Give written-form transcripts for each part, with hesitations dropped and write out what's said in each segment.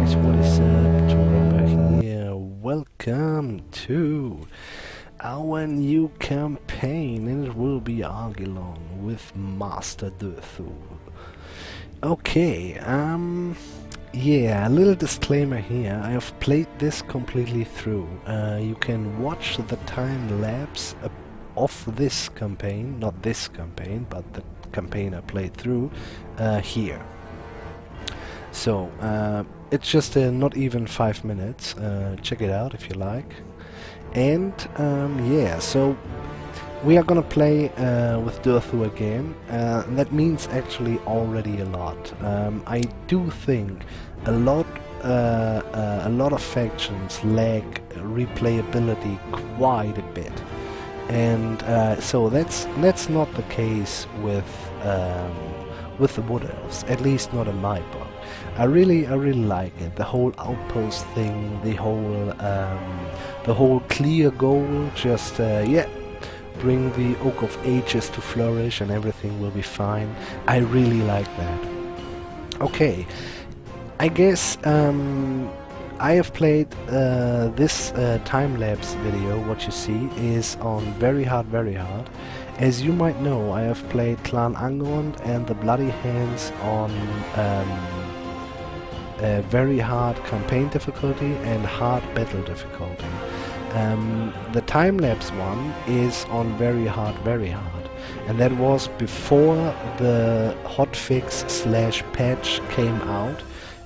guys, what is up? Turumba here. Welcome to our new campaign, and it will be Argwylon with Master Durthu. Okay, yeah, a little disclaimer here. I have played this completely through. You can watch the time lapse of this campaign, not this campaign, but the campaign I played through, here. So, it's just not even 5 minutes. Check it out if you like. And yeah, so we are gonna play with Durthu again. That means actually already a lot. I do think a lot of factions lack replayability quite a bit, and so that's not the case with the Wood Elves, at least not in my book. I really like it. The whole outpost thing, the whole clear goal, just yeah, bring the Oak of Ages to flourish and everything will be fine. I really like that. Okay, I guess I have played this time-lapse video. What you see is on very hard. As you might know, I have played Clan Angrond and the Bloody Hands on very hard campaign difficulty and hard battle difficulty. The time-lapse one is on very hard, and that was before the hotfix / patch came out,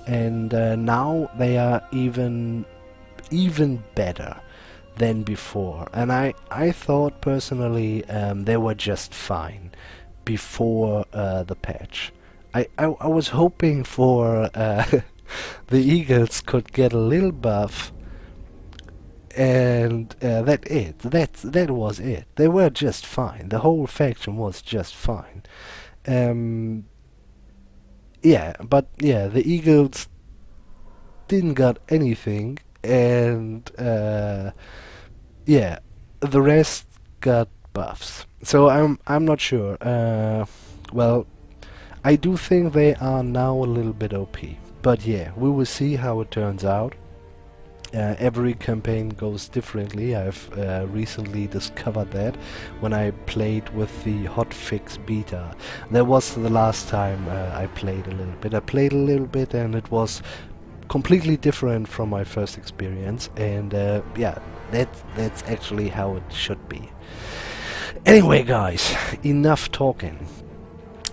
and now they are even better than before. And I thought personally they were just fine before the patch. I was hoping for the Eagles could get a little buff, and that was it. They were just fine. The whole faction was just fine. Yeah, but yeah, the Eagles didn't got anything, and yeah, the rest got buffs. So I'm not sure. Well, I do think they are now a little bit OP. But yeah, we will see how it turns out. Every campaign goes differently. I've recently discovered that when I played with the hotfix beta. That was the last time I played a little bit. I played a little bit and it was completely different from my first experience. And yeah, that's actually how it should be. Anyway, guys, enough talking.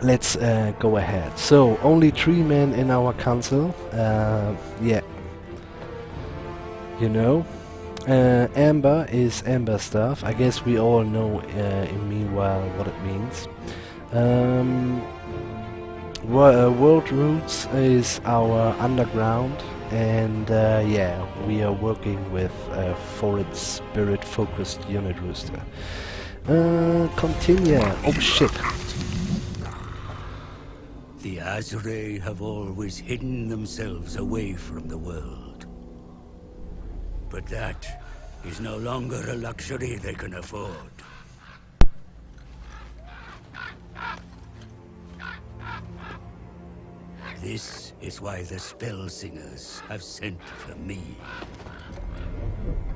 Let's go ahead. So, only 3 men in our council. Yeah. You know. Amber is Amber stuff. I guess we all know in meanwhile what it means. World Roots is our underground. And yeah, we are working with Forest Spirit focused unit rooster. Continue. Oh shit. The Azrae have always hidden themselves away from the world. But that is no longer a luxury they can afford. This is why the spell singers have sent for me.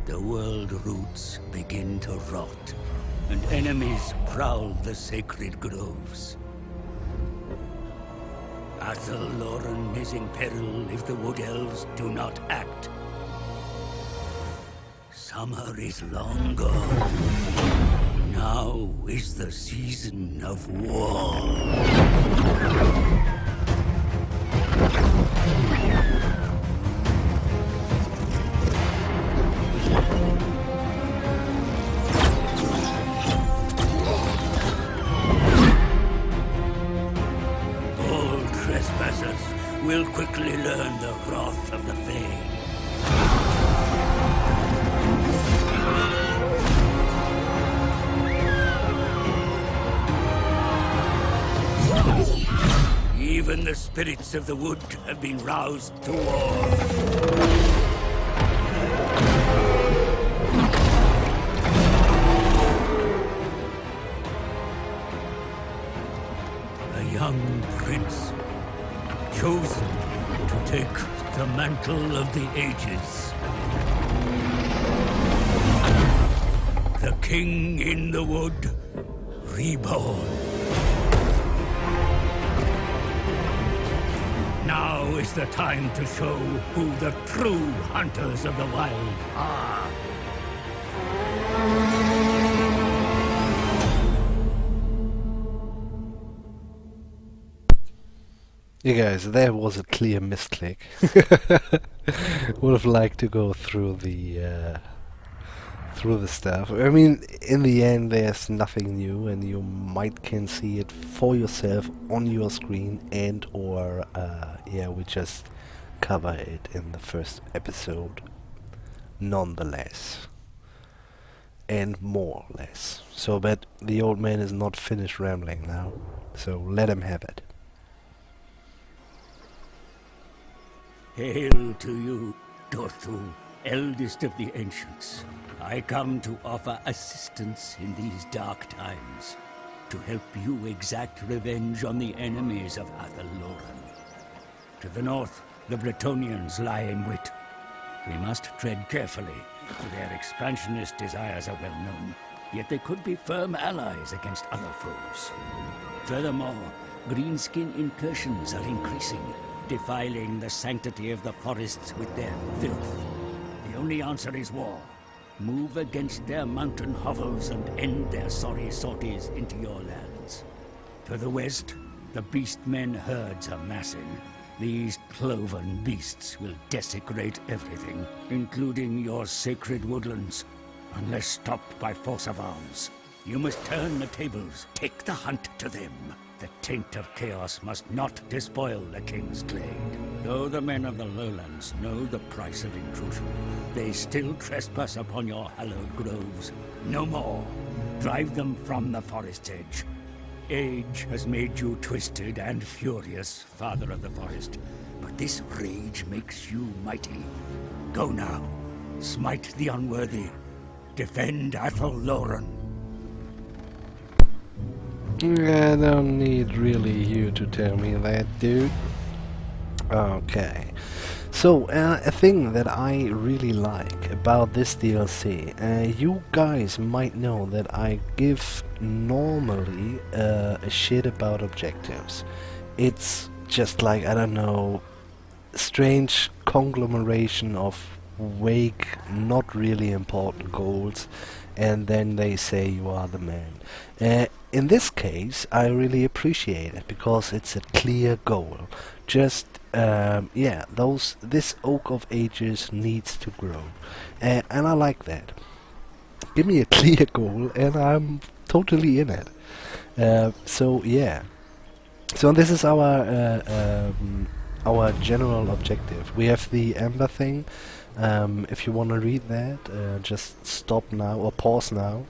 The world roots begin to rot, and enemies prowl the sacred groves. Athel Loren is in peril if the Wood Elves do not act. Summer is long gone. Now is the season of war. Will quickly learn the wrath of the Fae. Even the spirits of the wood have been roused to war. A young prince chosen to take the mantle of the ages. The king in the wood, reborn. Now is the time to show who the true hunters of the wild are. You guys, that was a clear misclick. Would have liked to go through the stuff. I mean, in the end, there's nothing new, and you can see it for yourself on your screen, and or yeah, we just cover it in the first episode, nonetheless, and more or less. So, but the old man is not finished rambling now, so let him have it. Hail to you, Durthu, eldest of the ancients. I come to offer assistance in these dark times, to help you exact revenge on the enemies of Argwylon. To the north, the Bretonnians lie in wait. We must tread carefully, for their expansionist desires are well known, yet they could be firm allies against other foes. Furthermore, greenskin incursions are increasing, defiling the sanctity of the forests with their filth. The only answer is war. Move against their mountain hovels and end their sorry sorties into your lands. To the west, the beastmen herds are massing. These cloven beasts will desecrate everything, including your sacred woodlands, unless stopped by force of arms. You must turn the tables, take the hunt to them. The taint of chaos must not despoil the king's glade. Though the men of the lowlands know the price of intrusion, they still trespass upon your hallowed groves. No more. Drive them from the forest's edge. Age has made you twisted and furious, father of the forest, but this rage makes you mighty. Go now. Smite the unworthy. Defend Argwylon. I don't need really you to tell me that, dude. Okay. So, a thing that I really like about this DLC, you guys might know that I give normally a shit about objectives. It's just like, I don't know, strange conglomeration of vague, not really important goals, and then they say you are the man. In this case, I really appreciate it because it's a clear goal. Just yeah, this Oak of Ages needs to grow, and I like that. Give me a clear goal, and I'm totally in it. So yeah, so this is our general objective. We have the Ember thing. If you want to read that, just stop now or pause now.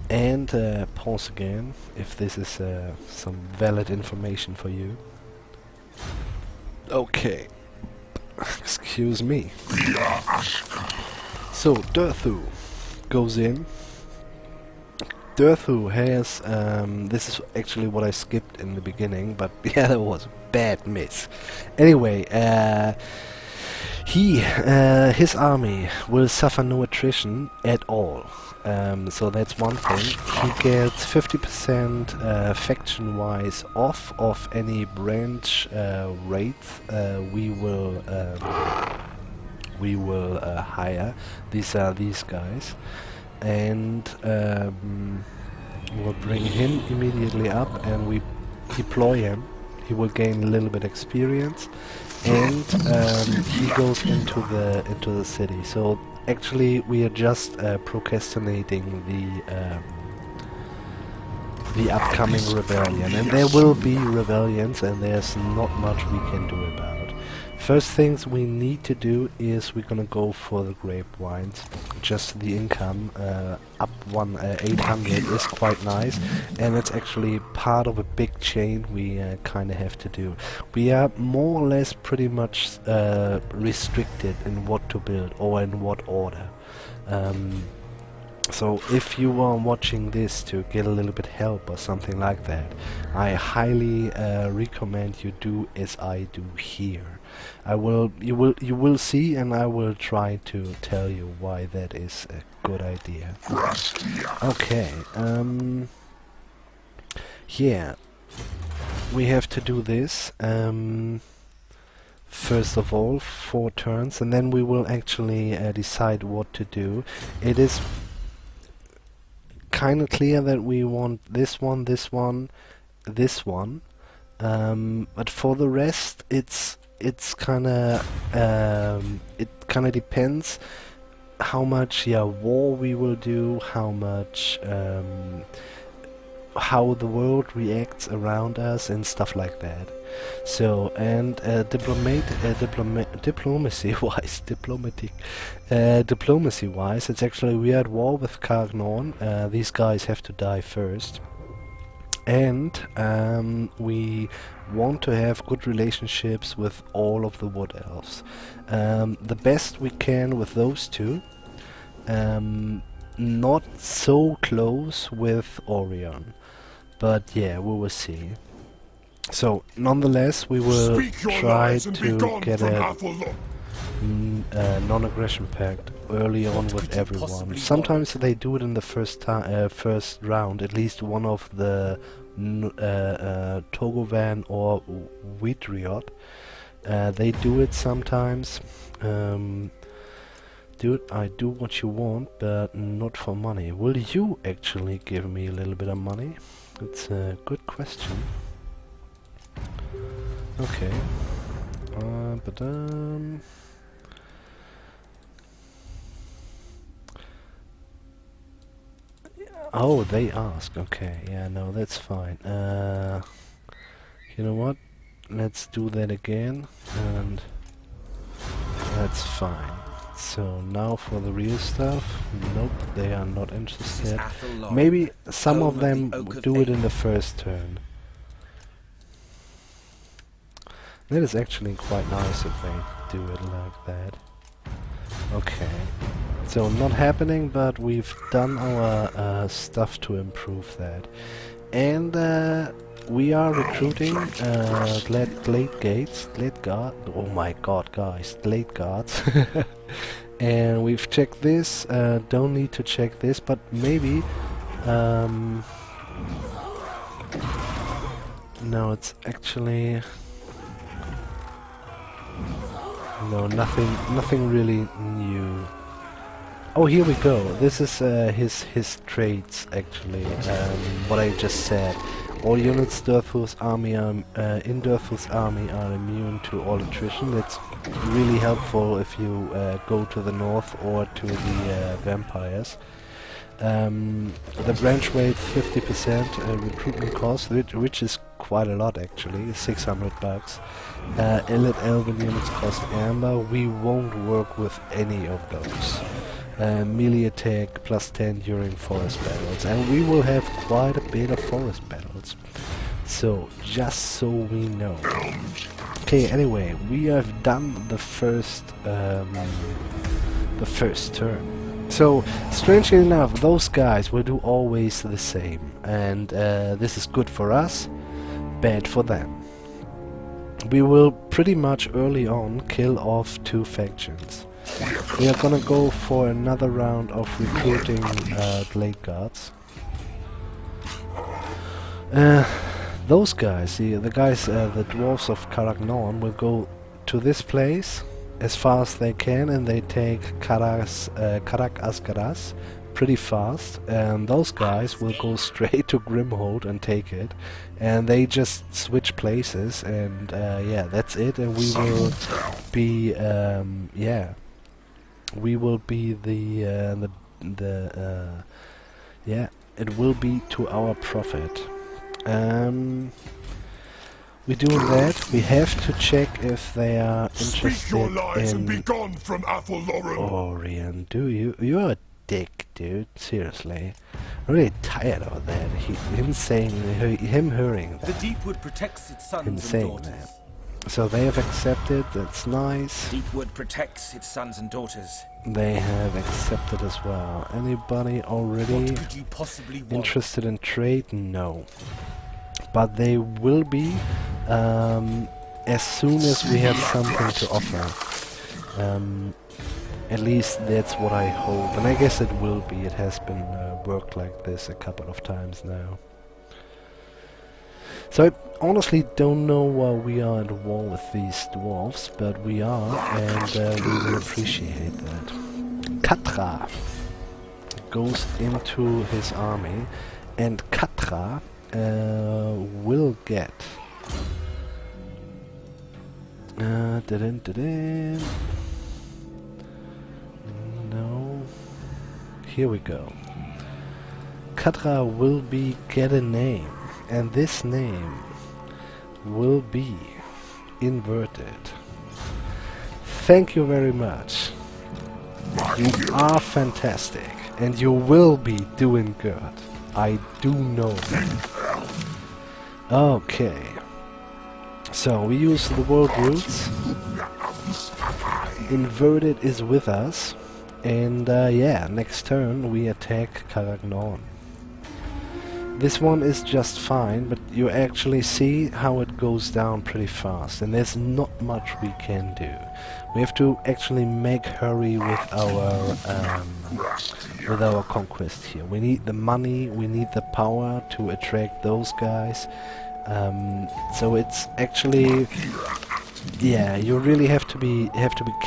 And pause again if this is some valid information for you. Okay. Excuse me. So Durthu goes in. Durthu has this is actually what I skipped in the beginning, but yeah, that was a bad miss. Anyway, his army will suffer no attrition at all. So that's one thing. He gets 50% faction-wise off of any branch raids we will hire. These are these guys, and we'll bring him immediately up, and we deploy him. He will gain a little bit experience, and he goes into the city. So actually, we are just procrastinating the upcoming rebellion, and there will be rebellions, and there's not much we can do about. First things we need to do is we're gonna go for the grapevines. Just the income up 800 is quite nice, and it's actually part of a big chain we kind of have to do. We are more or less pretty much restricted in what to build or in what order. So if you are watching this to get a little bit help or something like that, I highly recommend you do as I do here. You will see, and I will try to tell you why that is a good idea. Okay, yeah, we have to do this. First of all, 4 turns, and then we will actually decide what to do. It is kind of clear that we want this one, this one, this one, but for the rest, it's kind of depends how much war we will do, how much how the world reacts around us and stuff like that. So, and diplomacy-wise, diplomacy-wise, it's actually we are at war with Caragnorn. These guys have to die first, and we want to have good relationships with all of the Wood Elves. The best we can with those two. Not so close with Orion, but yeah, we will see. So, nonetheless, we will try to get a non-aggression pact early on with everyone. Sometimes they do it in the first round, at least one of the Togovan or Wheatriot. They do it sometimes. Dude, I do what you want, but not for money. Will you actually give me a little bit of money? It's a good question. Okay. Oh, they ask. Okay, yeah, no, that's fine. You know what? Let's do that again, and that's fine. So now for the real stuff. Nope, they are not interested. Maybe some of them do it in the first turn. That is actually quite nice if they do it like that. Okay. So not happening, but we've done our stuff to improve that. And we are recruiting Glade Guard. Oh my god, guys, Glade Guards. And we've checked this. Don't need to check this, but maybe. No, it's actually. No, nothing really new. Oh, here we go. This is his traits actually. What I just said. All units Durthu's army in Durthu's army are immune to all attrition. That's really helpful if you go to the north or to the vampires. The branch rate 50% recruitment cost, which is quite a lot actually, 600 bucks. Elite Elven units cost amber. We won't work with any of those. Melee attack plus 10 during forest battles, and we will have quite a bit of forest battles. So, just so we know. Okay, anyway, we have done the first turn. So, strangely enough, those guys will do always the same, and this is good for us, bad for them. We will pretty much early on kill off 2 factions. We are gonna go for another round of recruiting Glade Guards. Those guys, the dwarves of Caragnorn, will go to this place as fast as they can, and they take Karak Asgaras pretty fast, and those guys will go straight to Grimhold and take it, and they just switch places, and yeah, that's it, and we will be we will be yeah, it will be to our profit. We do that. We have to check if they are interested in Orion. Do you? You're a dick, dude. Seriously, I'm really tired of that. Him hearing that. The Deepwood protects its sons Him saying and daughters. that. So they have accepted. That's nice. Deepwood protects its sons and daughters. they have accepted as well. Anybody already What could you possibly want? interested in trade? No. But they will be as soon as we have something to offer. At least that's what I hope, and I guess it will be. It has been worked like this a couple of times now. So I honestly don't know why we are at war with these dwarves, but we are, and we will appreciate that. Katra goes into his army, and Katra will get... No. Here we go. Katra will get a name, and this name will be inverted. Thank you very much. You are fantastic, and you will be doing good. I do know that. Okay. So we use the world roots. Inverted is with us. And yeah, next turn we attack Karagnon. This one is just fine, but you actually see how it goes down pretty fast, and there's not much we can do. We have to actually make hurry with our conquest here. We need the money, we need the power to attract those guys. So it's actually, yeah, you really have to be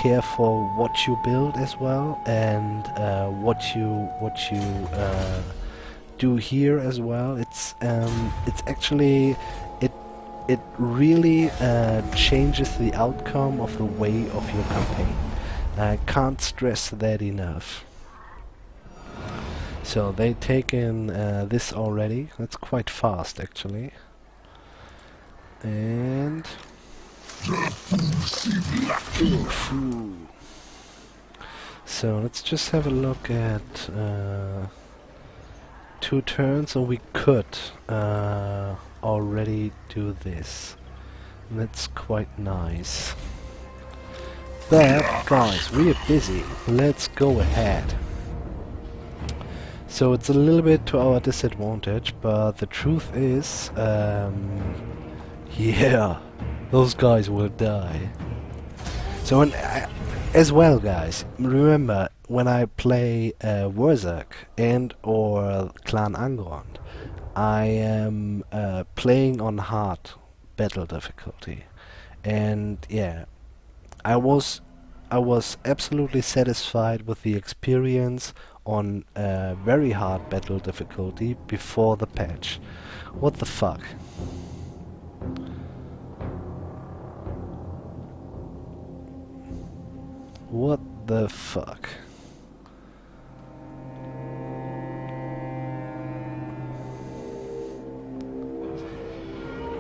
careful what you build as well, and what you do here as well. It's actually it really changes the outcome of the way of your campaign. I can't stress that enough. So they take in this already. That's quite fast actually. And so let's just have a look at 2 turns, or we could already do this. That's quite nice. But guys, we are busy. Let's go ahead. So it's a little bit to our disadvantage, but the truth is, yeah, those guys will die. So as well, guys, remember when I play Wurrzag and or Clan Angrond, I am playing on hard battle difficulty, and yeah, I was absolutely satisfied with the experience on very hard battle difficulty before the patch. What the fuck? What the fuck?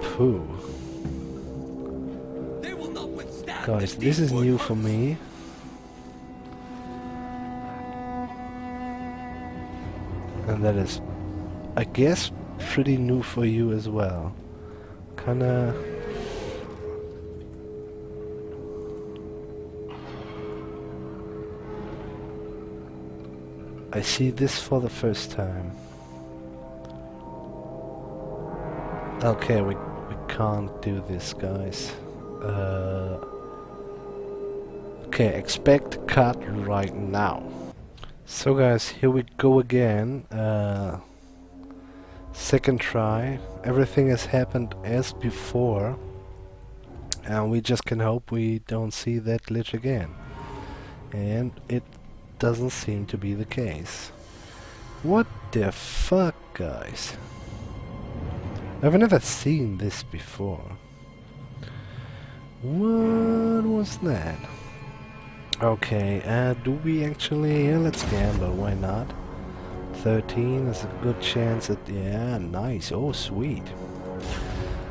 Pooh. Guys, this is new for me. And that is, I guess, pretty new for you as well. Kinda... I see this for the first time. Okay, we can't do this, guys. Okay, expect cut right now. So guys, here we go again. Second try. Everything has happened as before, and we just can hope we don't see that glitch again. And it doesn't seem to be the case. What the fuck, guys? I've never seen this before. What was that? Okay, do we actually... Yeah, let's gamble, why not? 13 is a good chance at... Yeah, nice, oh sweet.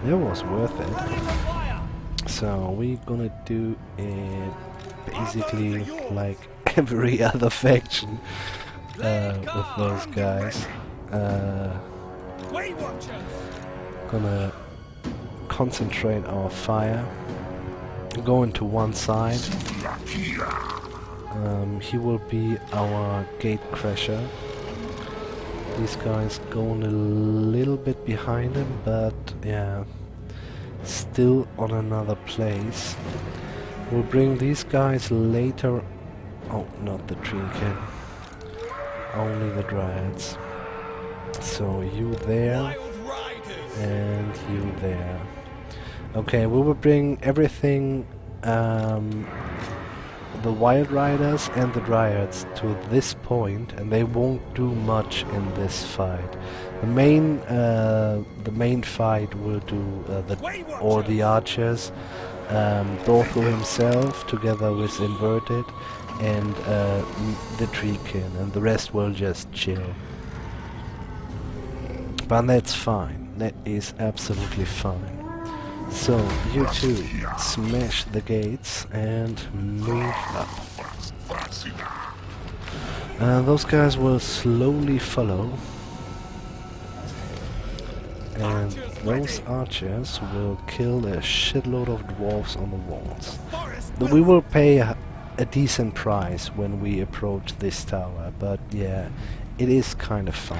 That was worth it. So, we're gonna do it basically like every other faction with those guys. Gonna concentrate our fire, go into one side, He will be our gate crasher. These guys going a little bit behind him, but yeah, still on another place. We'll bring these guys later. Oh, not the Treeman. Only the Dryads. So you there, and you there. Okay, we will bring everything, the Wild Riders and the Dryads to this point, and they won't do much in this fight. The main fight will do the archers, Durthu himself together with Inverted, and the Treeman, and the rest will just chill. But that's fine. That is absolutely fine. So, you two, smash the gates and move up. Those guys will slowly follow. And those archers will kill a shitload of dwarves on the walls. But we will pay a decent price when we approach this tower, but yeah, it is kind of fun.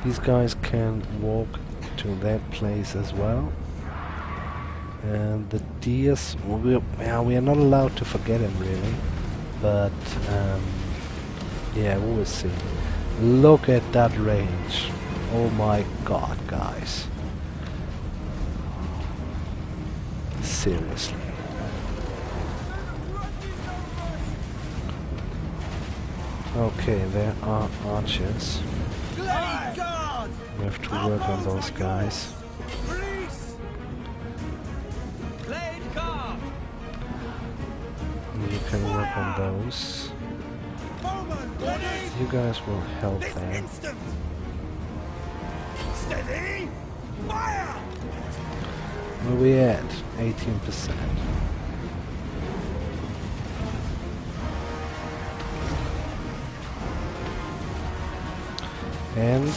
These guys can walk to that place as well. And the deers, we are not allowed to forget him really, but yeah, we will see. Look at that range. Oh my god, guys. Seriously. Okay, there are archers. We have to work on those guys. You can work on those. You guys will help them. Where we at? 18%. And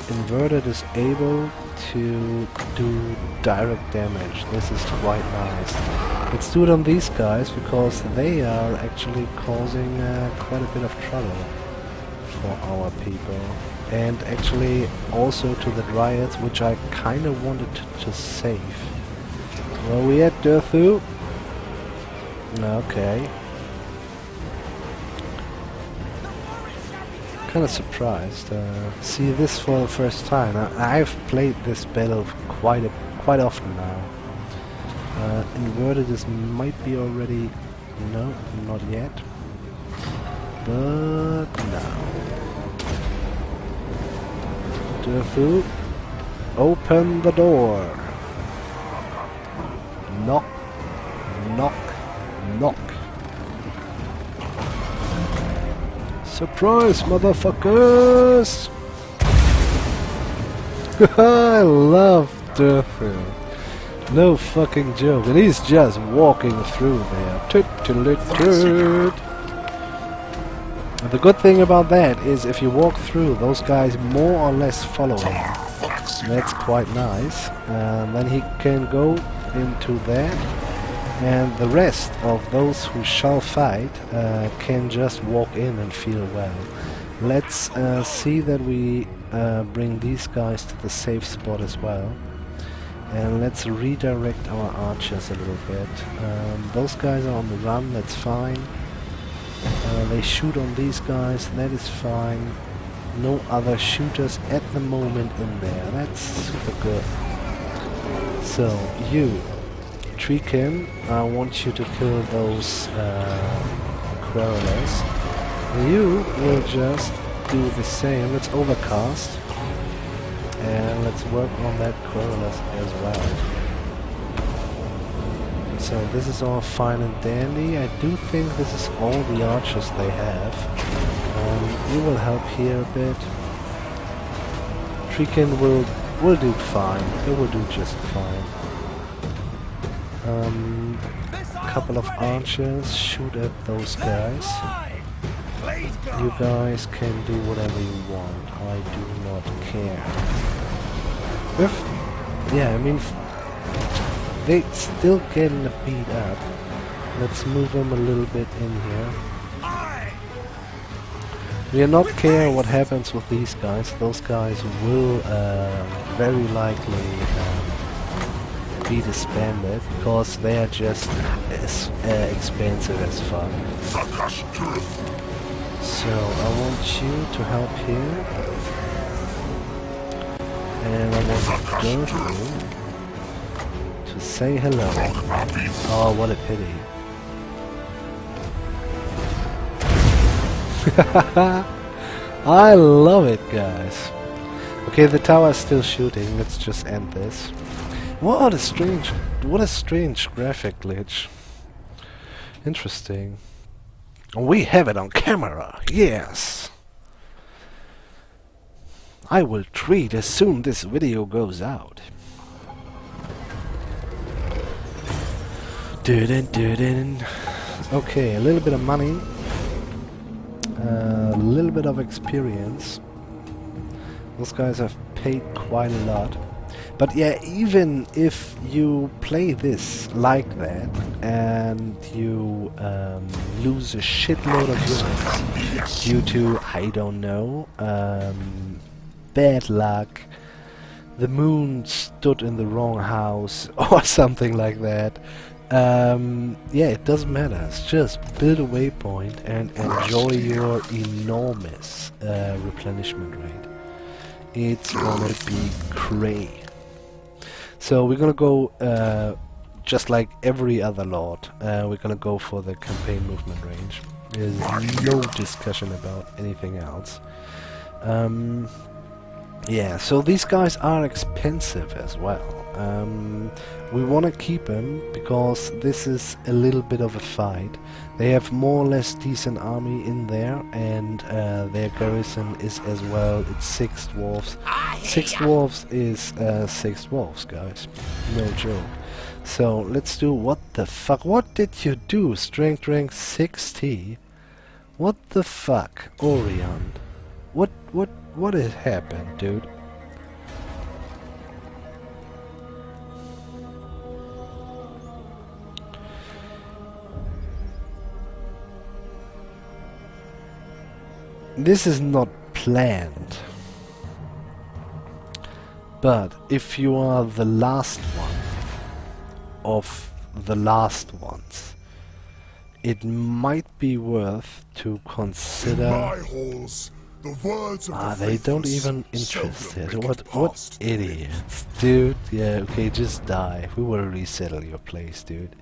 Inverted is able to do direct damage. This is quite nice. Let's do it on these guys because they are actually causing quite a bit of trouble for our people. And actually also to the Dryads, which I kind of wanted to save. Where we at, Durthu? Okay. Kind of surprised. See this for the first time. I've played this battle quite often now. Inverted is might be already. No, not yet. But now. Durthu, open the door. Knock, knock, knock. Surprise, motherfuckers! I love Durthu. No fucking joke. And he's just walking through there. Toot toot toot. And the good thing about that is if you walk through, those guys more or less follow him. That's quite nice. And then he can go into that. And the rest of those who shall fight can just walk in and feel well. Let's see that we bring these guys to the safe spot as well. And let's redirect our archers a little bit. Those guys are on the run, that's fine. They shoot on these guys, that is fine. No other shooters at the moment in there, that's super good. So, you, Treeman, I want you to kill those Querulers. You will just do the same. Let's overcast. And let's work on that Querulers as well. So this is all fine and dandy. I do think this is all the archers they have. You will help here a bit. Treeman will do fine. It will do just fine. Couple of archers shoot at those guys. You guys can do whatever you want. I do not care. Yeah, I mean, they still getting beat up. Let's move him a little bit in here. We are not care what happens with these guys. Those guys will very likely be disbanded because they are just as expensive as fuck. So I want you to help here, and I want Durthu to say hello. Oh, what a pity. I love it, guys. Okay, the tower is still shooting. Let's just end this. What a strange graphic glitch. Interesting. We have it on camera. Yes. I will tweet as soon this video goes out. Okay, a little bit of money. A little bit of experience. Those guys have paid quite a lot. But yeah, even if you play this like that and you lose a shitload of units due to, I don't know, bad luck, the moon stood in the wrong house or something like that, yeah, it doesn't matter. It's just build a waypoint and enjoy your enormous replenishment rate. It's gonna be great. So we're gonna go just like every other lord. We're gonna go for the campaign movement range. There's no discussion about anything else. Yeah, so these guys are expensive as well. We want to keep them because this is a little bit of a fight. They have more or less decent army in there, and their garrison is as well. It's 6 dwarves. 6 dwarves is 6 dwarves, guys. No joke. So let's do what the fuck? What did you do? Strength rank 60? What the fuck, Orion? What has happened, dude? This is not planned. But if you are the last one of the last ones, it might be worth to consider. They don't even interested. What idiots, dude? Yeah, okay, just die. We will resettle your place, dude.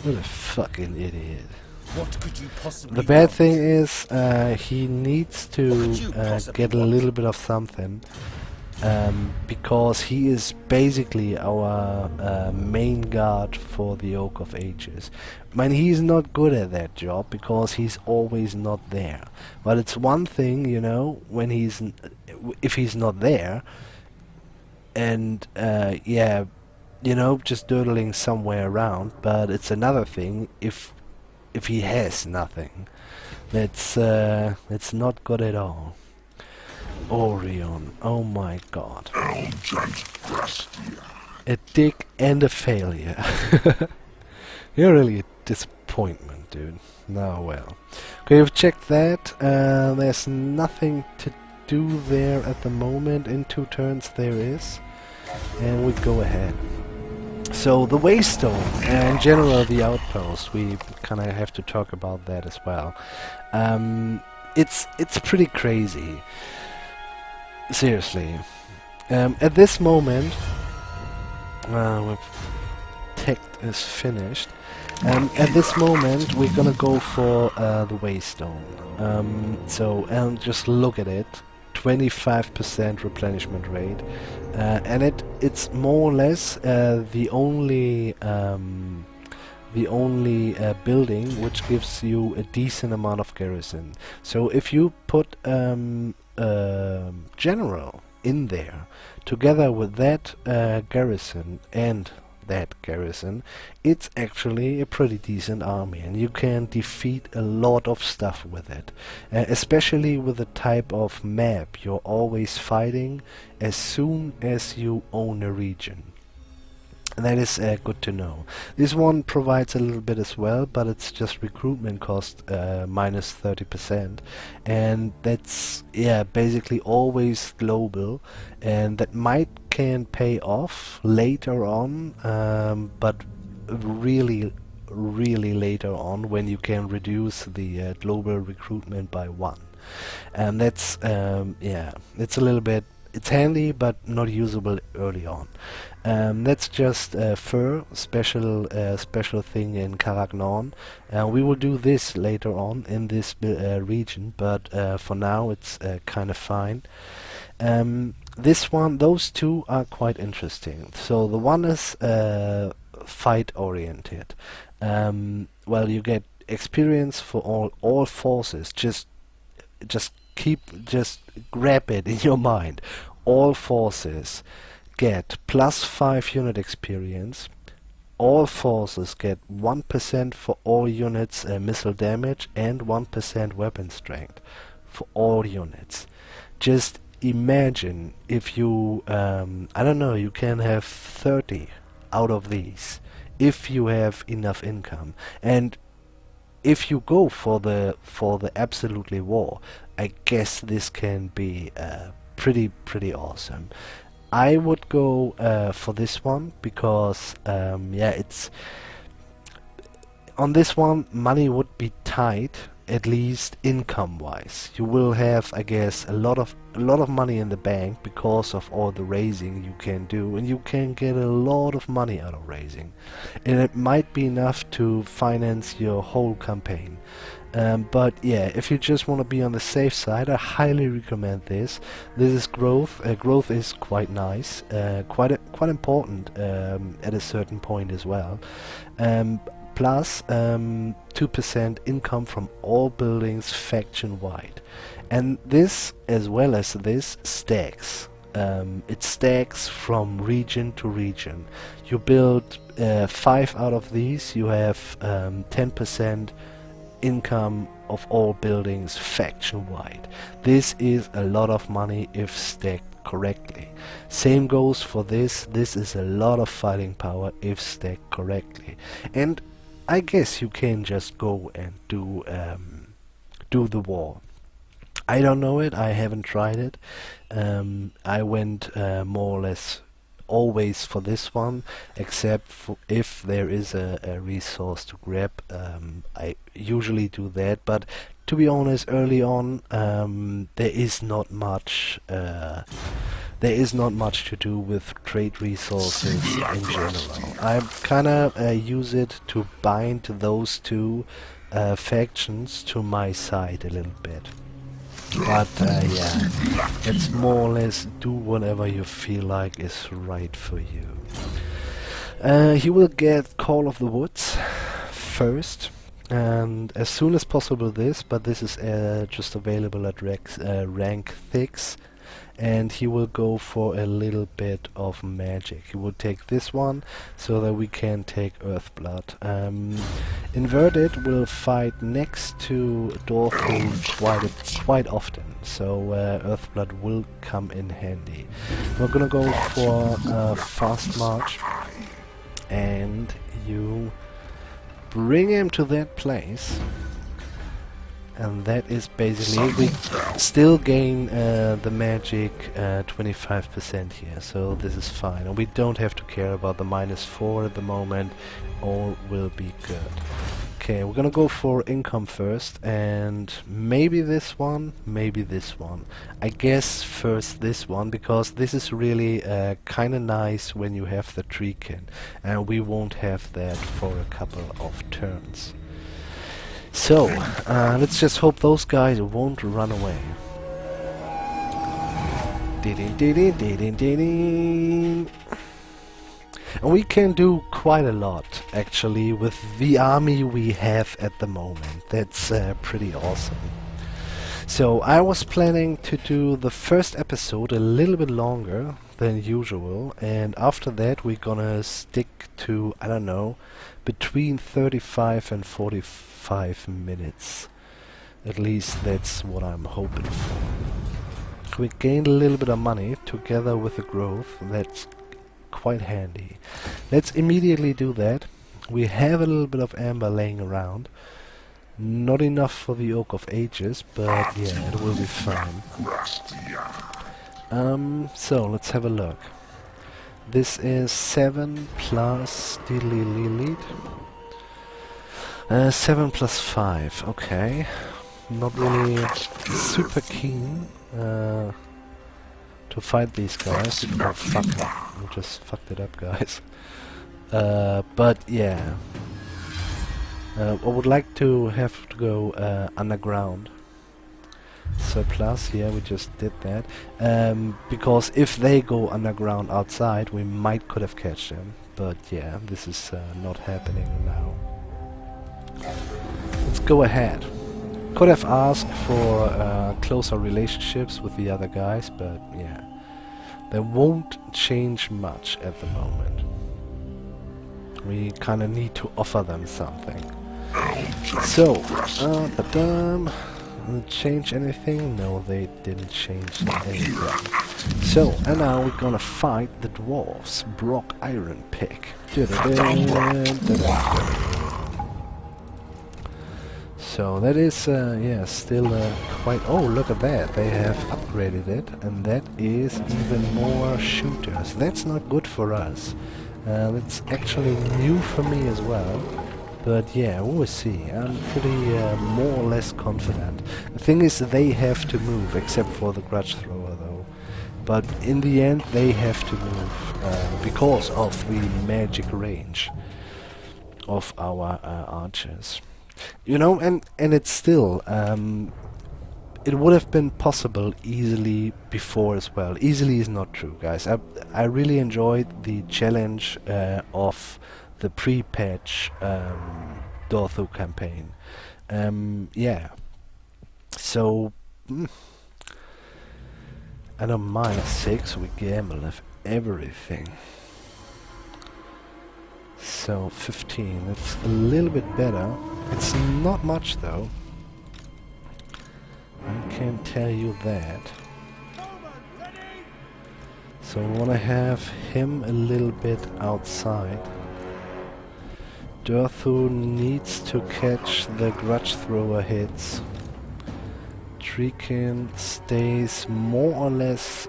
What a fucking idiot. What could you possibly The bad want? thing is, he needs to get a little bit of something, because he is basically our main guard for the Oak of Ages. I mean, he's not good at that job because he's always not there. But it's one thing, you know, when if he's not there, and yeah, you know, just doodling somewhere around. But it's another thing if he has nothing. That's not good at all. Orion, oh my god. A dick and a failure. You're really a disappointment, dude. No, well. Okay, we've checked that. There's nothing to do there at the moment. In 2 turns there is. And we go ahead. So the Waystone, in general the outpost, we kind of have to talk about that as well. It's pretty crazy. Seriously. At this moment, tech is finished. At this moment, we're gonna go for the Waystone. So just look at it. 25% replenishment rate, and it's more or less the only building which gives you a decent amount of garrison. So if you put general in there together with that garrison and that garrison, it's actually a pretty decent army, and you can defeat a lot of stuff with it, especially with the type of map you're always fighting as soon as you own a region. That is good to know. This one provides a little bit as well, but it's just recruitment cost minus 30%, and that's basically always global, and that can pay off later on, but really later on when you can reduce the global recruitment by 1. And that's it's a little bit, it's handy but not usable early on. That's just fur special thing in Caragnon. We will do this later on in this region, but for now it's kind of fine. This one, those two are quite interesting. So the one is fight oriented. Well, you get experience for all forces. Just grab it in your mind. All forces get +5 unit experience. All forces get 1% for all units missile damage and 1% weapon strength for all units. Just imagine if you, I don't know, you can have 30 out of these if you have enough income. And if you go for the absolutely war, I guess this can be pretty awesome. I would go for this one because it's on this one money would be tight, at least income wise. You will have, I guess, a lot of money in the bank because of all the raising you can do, and you can get a lot of money out of raising, and it might be enough to finance your whole campaign. But yeah, if you just want to be on the safe side, I highly recommend this. This is growth. Growth is quite nice, quite important at a certain point as well. Plus 2% income from all buildings faction-wide. And this, as well as this, stacks. It stacks from region to region. You build 5 out of these, you have 10% income of all buildings faction-wide. This is a lot of money if stacked correctly. Same goes for this. This is a lot of fighting power if stacked correctly. And I guess you can just go and do the war. I don't know it. I haven't tried it. I went more or less always for this one, except for if there is a resource to grab. I usually do that, but to be honest, early on there is not much to do with trade resources in general. I kinda use it to bind those two factions to my side a little bit. But yeah, it's more or less do whatever you feel like is right for you. You will get Call of the Woods first, and as soon as possible but this is just available at rank 6. And he will go for a little bit of magic. He will take this one so that we can take Earthblood. Inverted will fight next to Durthu quite often, so Earthblood will come in handy. We're gonna go for fast march, and you bring him to that place. And that is basically we still gain the magic 25% here, so this is fine, and we don't have to care about the -4 at the moment. All will be good. Okay, we're gonna go for income first, and maybe this one, maybe this one. I guess first this one, because this is really kinda nice when you have the treekin, and we won't have that for a couple of turns. So, let's just hope those guys won't run away. And we can do quite a lot, actually, with the army we have at the moment. That's pretty awesome. So, I was planning to do the first episode a little bit longer than usual, and after that we're gonna stick to, I don't know, between 35 and 45 minutes. At least that's what I'm hoping for. We gained a little bit of money together with the growth. That's quite handy. Let's immediately do that. We have a little bit of amber laying around. Not enough for the Oak of Ages, but yeah, it will be fine. So let's have a look. This is 7 plus 7 plus 5, okay. Not really super keen to fight these guys. Oh fuck, I just fucked it up, guys. But yeah. I would like to have to go underground. Surplus, yeah, we just did that. Because if they go underground outside, we might could have catch them. But yeah, this is not happening now. Let's go ahead. Could have asked for closer relationships with the other guys, but yeah. They won't change much at the moment. We kinda need to offer them something. So, change anything? No, they didn't change anything. So, and now we're gonna fight the dwarves. Brock Iron Pick. So that is, yeah, still quite... Oh, look at that. They have upgraded it, and that is even more shooters. That's not good for us. That's actually new for me as well. But yeah, we'll see. I'm pretty more or less confident. The thing is, they have to move, except for the grudge thrower though. But in the end, they have to move because of the magic range of our archers. You know, and it's still... it would have been possible easily before as well. Easily is not true, guys. I really enjoyed the challenge of the pre-patch Durthu campaign. Yeah. So I don't mind -6, we gamble with everything. So 15, it's a little bit better. It's not much though. I can tell you that. So I wanna have him a little bit outside. Durthu needs to catch the grudge thrower hits. Treeman stays more or less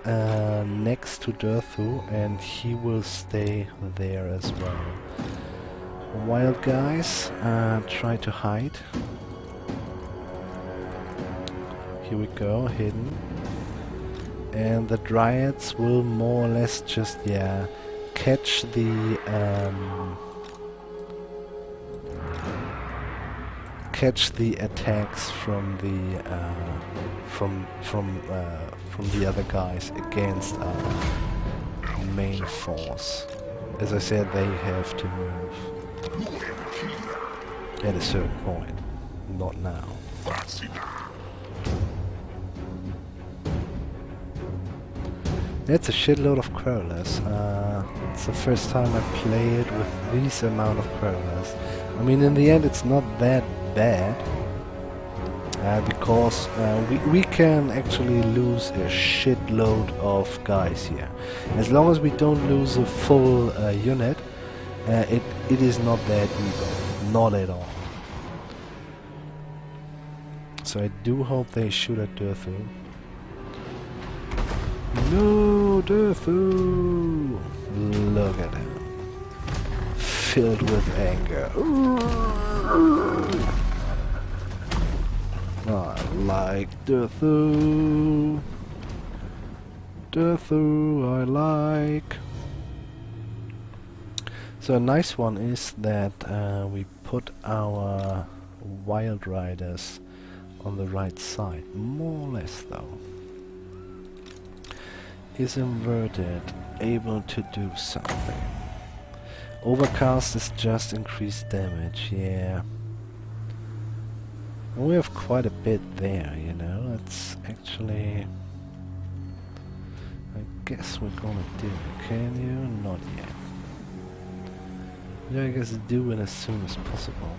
next to Durthu, and he will stay there as well. Wild guys try to hide. Here we go, hidden. And the dryads will more or less just, yeah, catch the attacks from the from the other guys against our main force. As I said, they have to move at a certain point, not now. That's a shitload of crawlers. It's the first time I played with this amount of crawlers. I mean, in the end, it's not that bad, because we can actually lose a shitload of guys here. As long as we don't lose a full unit, it is not that evil, not at all. So I do hope they shoot at Durthu. No, Durthu! Look at him, filled with anger. I like Durthu. Durthu, I like. So a nice one is that we put our wild riders on the right side, more or less though. Is inverted able to do something? Overcast is just increased damage, yeah. We have quite a bit there, you know. It's actually... I guess we're gonna do it. Can you? Not yet. Yeah, I guess do it as soon as possible.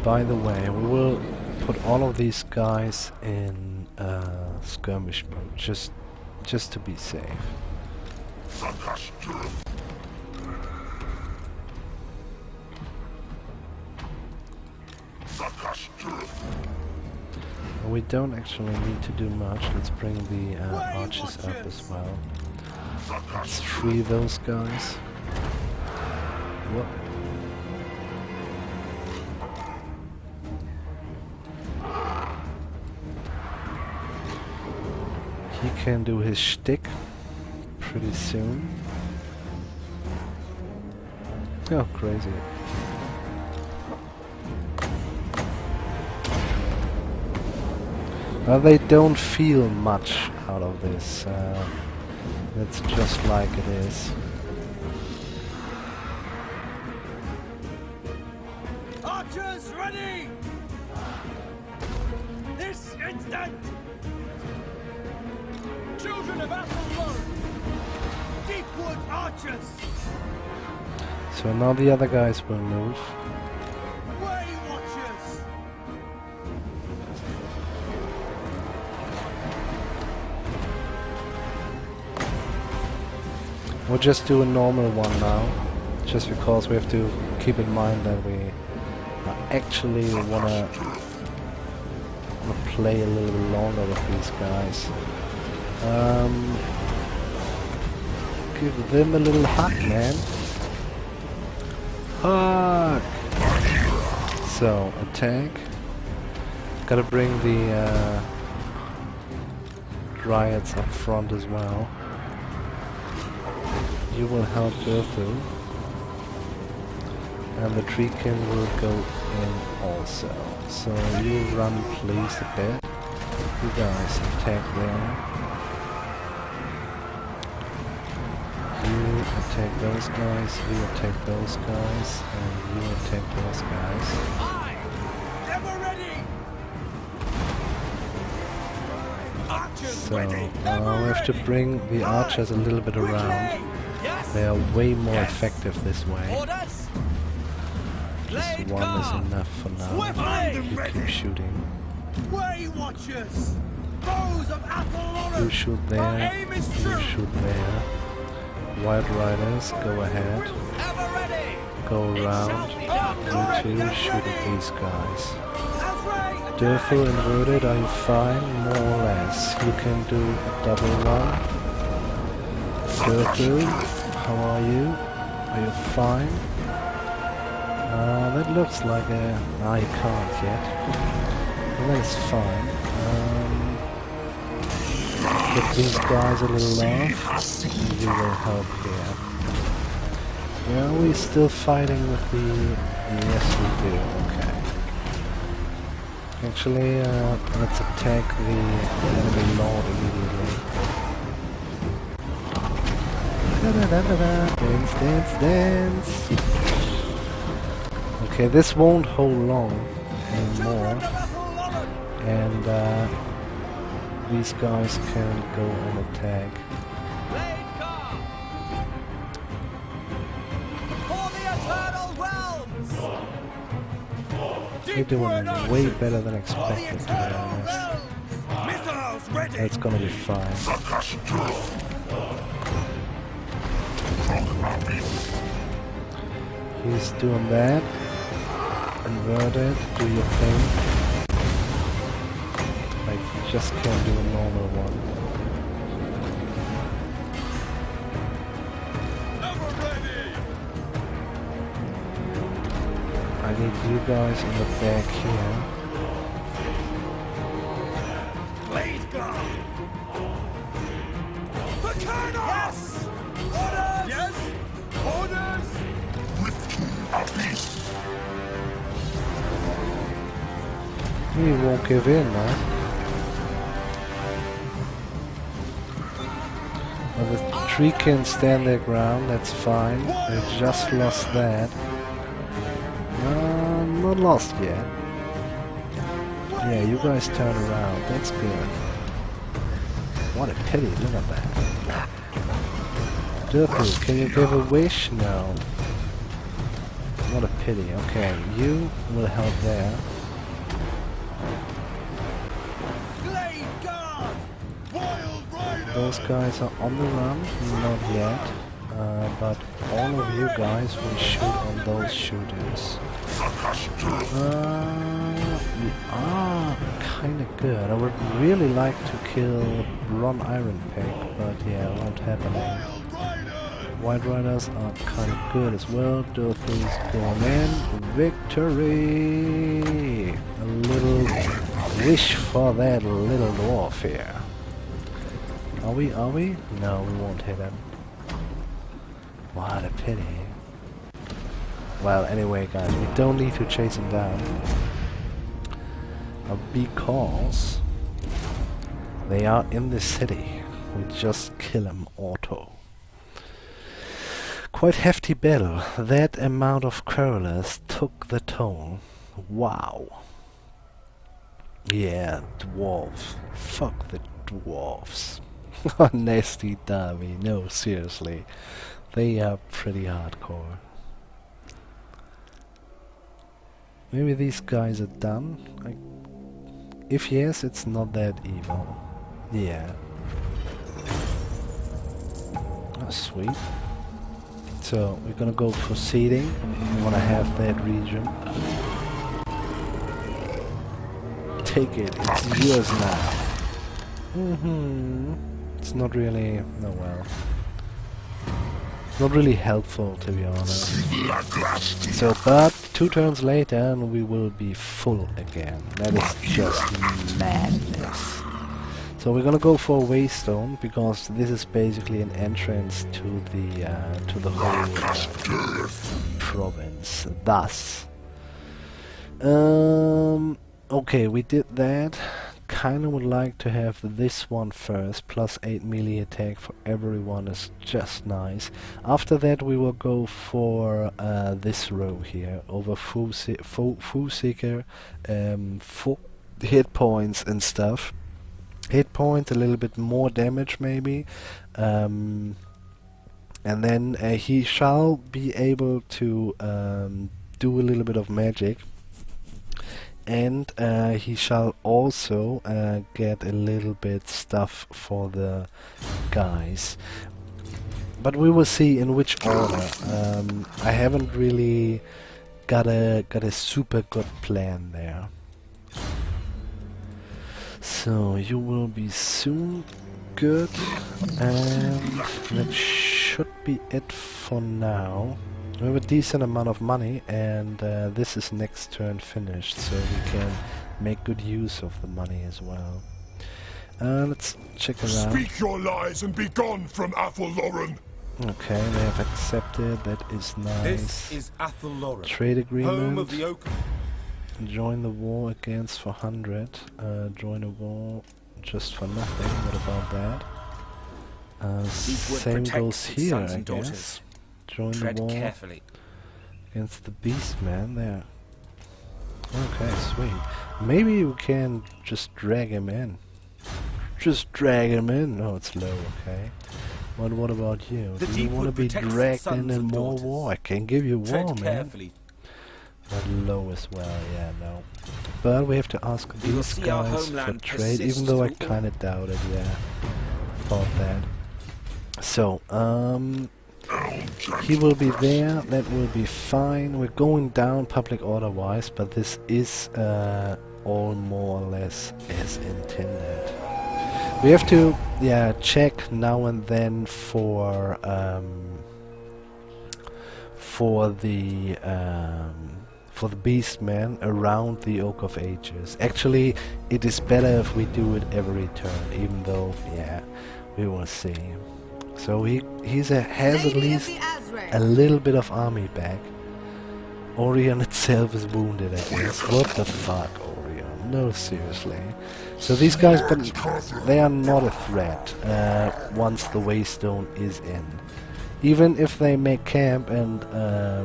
By the way, we will put all of these guys in skirmish mode, just to be safe. We don't actually need to do much. Let's bring the archers up as well. Let's free those guys. Whoop. He can do his shtick pretty soon. Oh, crazy. Well, they don't feel much out of this. It's just like it is. Archers ready! This instant! Children of Argwylon! Deepwood archers! So now the other guys will move. Way watchers! We'll just do a normal one now, just because we have to keep in mind that we actually wanna play a little bit longer with these guys. Give them a little hug, man. Hug! So, attack. Gotta bring the Dryads up front as well. You will help Durthu. And the Treeman will go in also. So you run please a bit. You guys attack there. You attack those guys, you attack those guys, and you attack those guys. Aye! Ever ready! Archers So ready! we have to bring the archers a little bit around. Yes! They are way more effective this way. Orders! Just one is enough for now. You keep shooting. Way watchers! Foes of Argwylon! You shoot there, you shoot there. White Riders, go ahead. Ever ready! Go around. You two shoot at these guys. Durthu inverted, are you fine? More or less. You can do a double one. Durthu, how are you? Are you fine? That looks like a... Ah, you can't yet. Well, that's fine. Give these guys a little love. You will help here. Yeah, are we still fighting with the... Yes, we do. Okay. Actually, let's attack the enemy lord immediately. Da-da-da-da-da. Dance, dance, dance! Okay, this won't hold long anymore. And these guys can go on attack. They're doing way better than expected, to be honest. That's gonna be fine. He's doing that. Inverted, do your thing. I just can't do a normal one. I need you guys in the back here. Blade guard! The colonel! Yes! Orders! Yes! Orders! He won't give in, man. Well, the tree can stand their ground, that's fine. They just lost that. Not lost yet. Yeah, you guys turn around, that's good. What a pity, look at that. Durthu, can you give a wish? No. What a pity, okay, you will help there. Blade Guard! Wild Riders! Those guys are on the run, not yet. But all of you guys will shoot on those shooters. We are kinda good. I would really like to kill Bron Iron Pack, but yeah, won't happen. White Riders are kinda good as well. Durthu's going in. Victory! A little wish for that little dwarf here. Are we? No, we won't hit him. What a pity. Well, anyway, guys, we don't need to chase him down. Because they are in the city. We just kill him auto. Quite hefty battle. That amount of curlers took the toll. Wow. Yeah, dwarves. Fuck the dwarves. Nasty dummy. No, seriously. They are pretty hardcore. Maybe these guys are done? If yes, it's not that evil. Yeah. Oh, sweet. So, we're gonna go for seeding. We wanna have that region. Take it, it's yours now. It's not really... no, well. Not really helpful, to be honest. So, but 2 turns later and we will be full again. That is just madness. So we're gonna go for a Waystone because this is basically an entrance to the whole province. Thus, okay, we did that. Kinda would like to have this one first. Plus 8 melee attack for everyone is just nice. After that we will go for this row here. Over Foe Seeker, 4 hit points and stuff. Hit points, a little bit more damage maybe. And then he shall be able to do a little bit of magic. And he shall also get a little bit stuff for the guys, but we will see in which order. I haven't really got a super good plan there. So you will be soon good, and that should be it for now. We have a decent amount of money, and this is next turn finished, so we can make good use of the money as well. Let's check around. Speak your lies and be gone from Athelloren. Okay, they have accepted. That is nice. This is Athelloren, Trade agreement. home of the Oak. Join the war against for 100. Join a war just for nothing. What about that? Same goes here, I guess. Join the war carefully against the Beastman there. Okay, sweet. Maybe we can just drag him in. Just drag him in. No, it's low, okay. But what about you? Do you want to be dragged in more war? I can give you war, man. But low as well, yeah, no. But we have to ask these guys for trade, even though I kinda doubt it, yeah. Thought that. So, he will be there, that will be fine. We're going down public order wise, but this is all more or less as intended. We have to, yeah, check now and then for the Beastman around the Oak of Ages. Actually, it is better if we do it every turn, even though, yeah, we will see. So he has at least a little bit of army back. Orion itself is wounded, I guess. What the fuck, Orion? No, seriously. So these guys, but they are not a threat once the Waystone is in. Even if they make camp and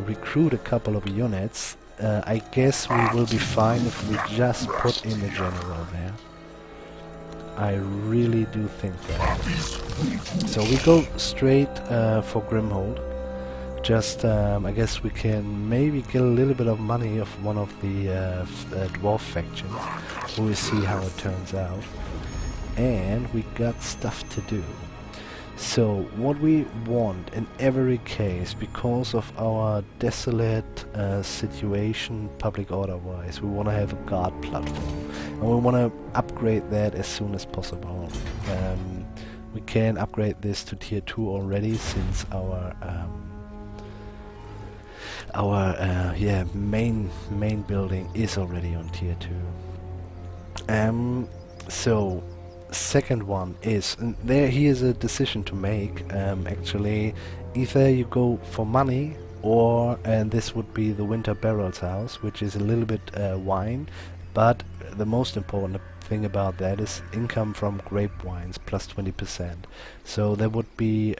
recruit a couple of units, I guess we will be fine if we just put in a general there. I really do think that. So we go straight for Grimhold. Just, I guess we can maybe get a little bit of money of one of the dwarf factions. We'll see how it turns out. and we got stuff to do. So what we want in every case, because of our desolate situation public order wise, we want to have a guard platform, and we want to upgrade that as soon as possible. We can upgrade this to tier 2 already, since our main building is already on tier 2. So second one is, and here's a decision to make. Actually, either you go for money, or and this would be the Winter Barrels house, which is a little bit wine, but the most important thing about that is income from grape wines plus 20%. So there would be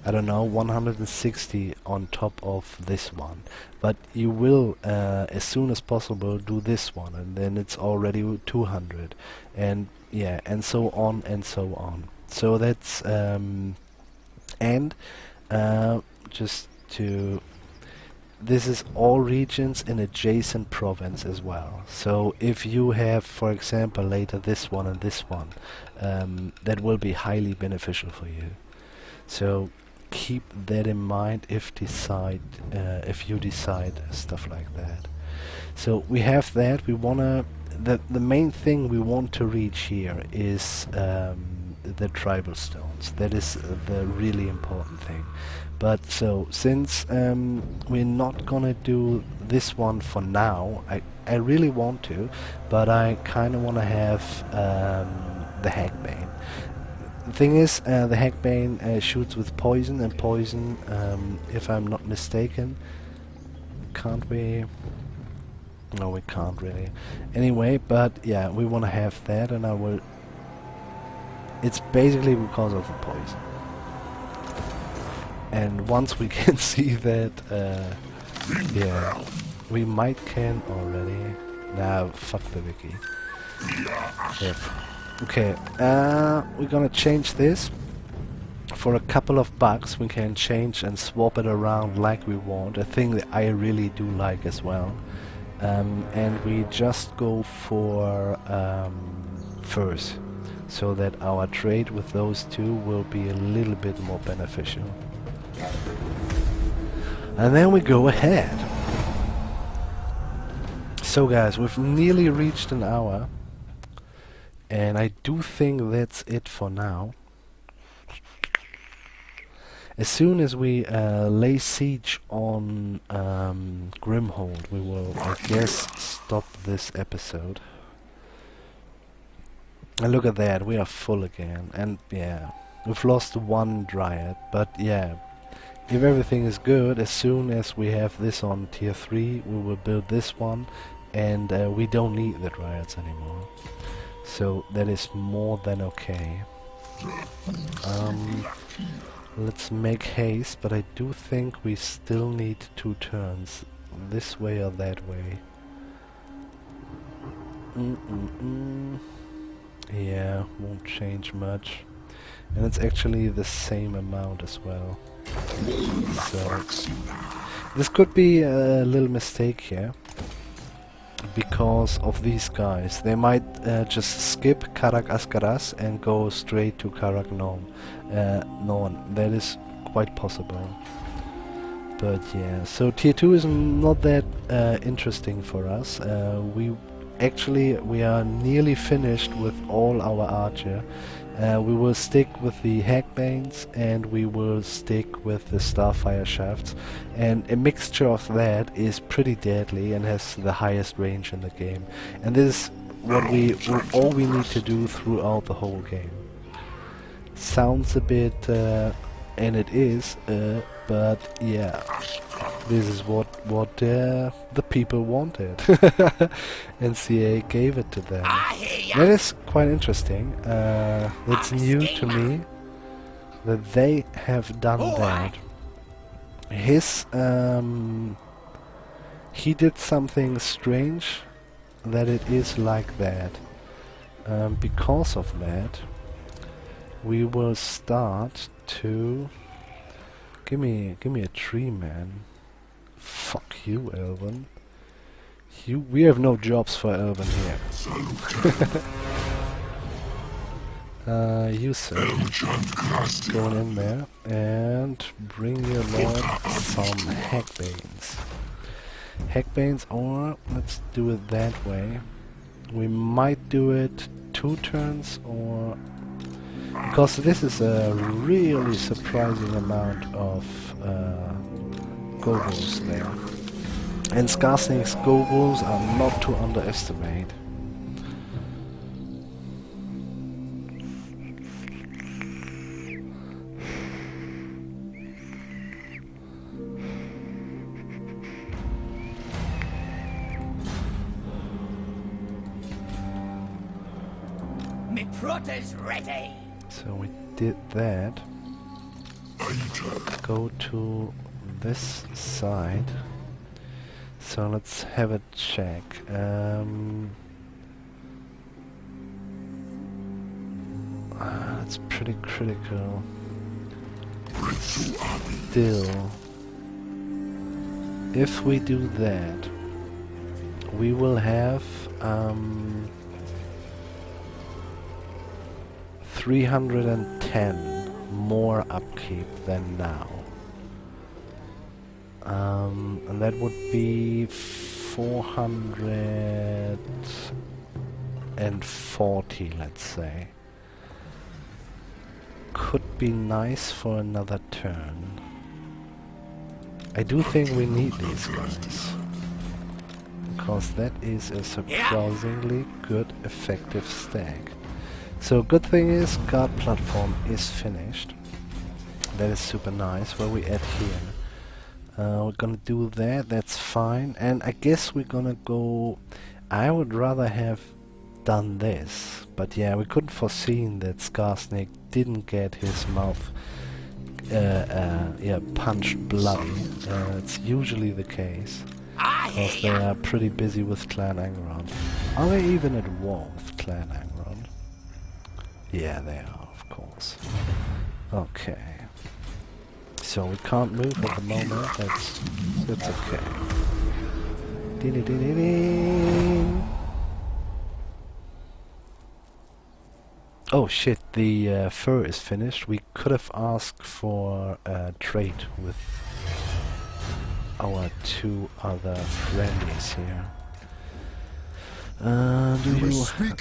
I don't know, 160 on top of this one, but you will as soon as possible do this one, and then it's already 200, and yeah, and so on and so on. So that's just to, this is all regions in adjacent province as well. So if you have, for example, later this one and this one, that will be highly beneficial for you. So keep that in mind if you decide stuff like that. So we have that. We wanna, the main thing we want to reach here is the tribal stones. That is the really important thing. But so since we're not gonna do this one for now, I really want to, but I kind of want to have the Hagbane. The thing is, the Hagbane shoots with poison, and poison, if I'm not mistaken, can't we? No, we can't really. Anyway, but yeah, we want to have that, and I will. It's basically because of the poison. And once we can see that, yeah, we might can already. Nah, fuck the wiki. Yeah. Okay, we're gonna change this. For a couple of bucks we can change and swap it around like we want, a thing that I really do like as well. And we just go for furs, so that our trade with those two will be a little bit more beneficial. And then we go ahead. So guys, we've nearly reached an hour. And I do think that's it for now. As soon as we lay siege on Grimhold, we will, I guess, stop this episode. And look at that, we are full again. And yeah, we've lost one dryad, but yeah, if everything is good, as soon as we have this on tier 3, we will build this one, and we don't need the dryads anymore. So that is more than okay. Let's make haste, but I do think we still need 2 turns, this way or that way. Yeah, won't change much. And it's actually the same amount as well. So this could be a little mistake here, because of these guys. They might just skip Karak Askaras and go straight to Karak Norn. That is quite possible. But yeah, so tier 2 is not that interesting for us. We are nearly finished with all our archer. We will stick with the Hagbanes, and we will stick with the Starfire shafts, and a mixture of that is pretty deadly and has the highest range in the game. And this is what all we need to do throughout the whole game. Sounds a bit, and it is, but yeah, this is what the people wanted. NCA gave it to them. That is quite interesting. That's new to me, that they have done that. He did something strange, that it is like that. Because of that, we will start to give me a tree, man. Fuck you, Elven. We have no jobs for Elven here. You sir, going in there and bring your lord some hackbanes. Hackbanes, or let's do it that way. We might do it 2 turns, or because this is a really surprising amount of gobos there. And Skarsnik's gobos are not to underestimate. Me prot is ready. So we did that. Go to this side. So let's have a check. That's pretty critical. Still, if we do that, we will have 310 more upkeep than now. And that would be 440, let's say. Could be nice for another turn. I do think we need these guys, because that is a surprisingly good effective stack. So good thing is guard platform is finished. That is super nice. Where we at here? We're gonna do that, that's fine. And I guess we're gonna go... I would rather have done this. But yeah, we couldn't foresee that Skarsnik didn't get his mouth punched bloody. It's usually the case. Because they are pretty busy with Clan Angron. Are they even at war with Clan Angron? Yeah, they are, of course. Okay. So we can't move at the moment, that's okay. Oh shit, the fur is finished. We could have asked for a trade with our 2 other friendlies here. Do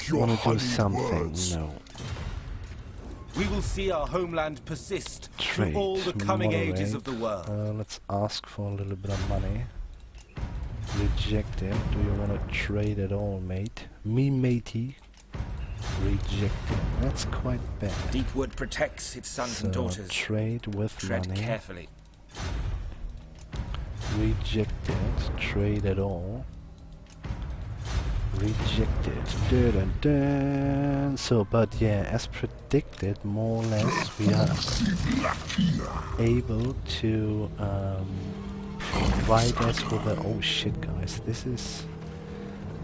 you want to do something? No. We will see our homeland persist Trade, through all the coming moderate. ages of the world. Let's ask for a little bit of money. Reject it. Do you want to trade at all, mate? Me matey. Reject it. That's quite bad. Deepwood protects its sons So and daughters. trade with Tread money. carefully. Reject it. Trade at all. Rejected. Dun, dun, dun. So, but yeah, as predicted, more or less, we are able to provide us with a... Oh shit, guys, this is...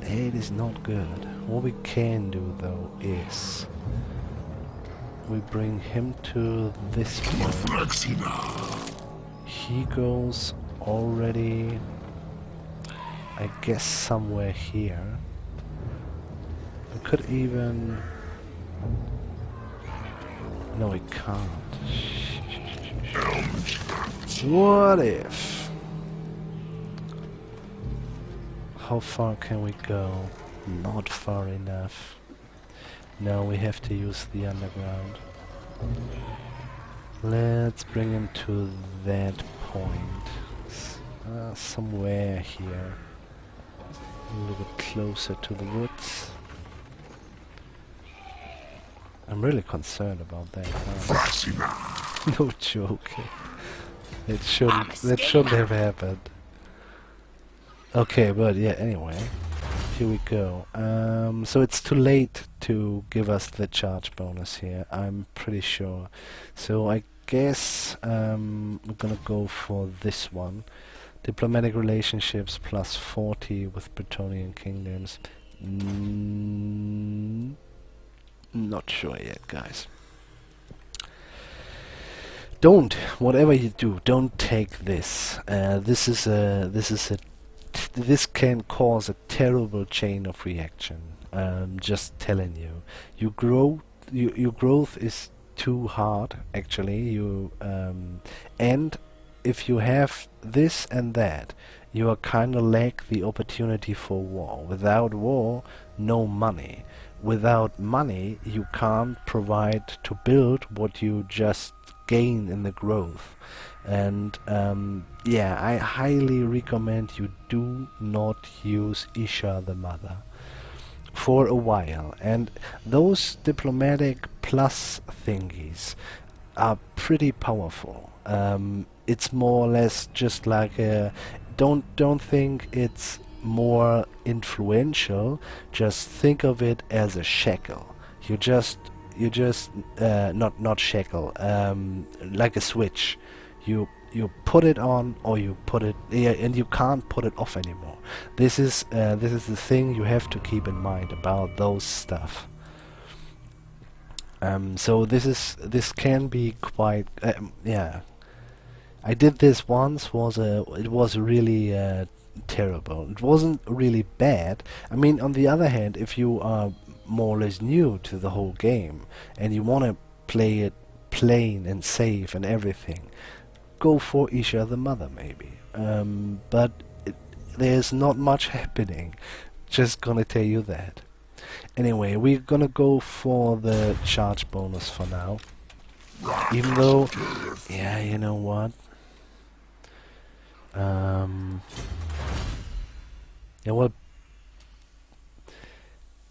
It is not good. What we can do, though, is... We bring him to this point. He goes already... I guess somewhere here. We could even... No, we can't. What if? How far can we go? Not far enough. No, we have to use the underground. Let's bring him to that point. Somewhere here. A little bit closer to the woods. I'm really concerned about that. No joke. That shouldn't have happened. Okay, but yeah, anyway. Here we go. So it's too late to give us the charge bonus here, I'm pretty sure. So I guess we're gonna go for this one. Diplomatic relationships plus 40 with Bretonnian kingdoms. Not sure yet, guys. Whatever you do, don't take this. This can cause a terrible chain of reaction. Just telling you. You grow your growth is too hard actually. And if you have this and that, you are kind of lack the opportunity for war. Without war, no money. Without money, you can't provide to build what you just gain in the growth. And yeah, I highly recommend you do not use Isha the Mother for a while. And those diplomatic plus thingies are pretty powerful. It's more or less just like a don't think it's more influential. Just think of it as a shekel. You just not shekel. Like a switch. You put it on or you put it, yeah, and you can't put it off anymore. This is the thing you have to keep in mind about those stuff. So this can be quite yeah. I did this once. It was really terrible. It wasn't really bad. I mean, on the other hand, if you are more or less new to the whole game and you want to play it plain and safe and everything, go for Isha the Mother maybe. But there's not much happening. Just gonna tell you that. Anyway, we're gonna go for the charge bonus for now. Even though, yeah, you know what? Yeah, well,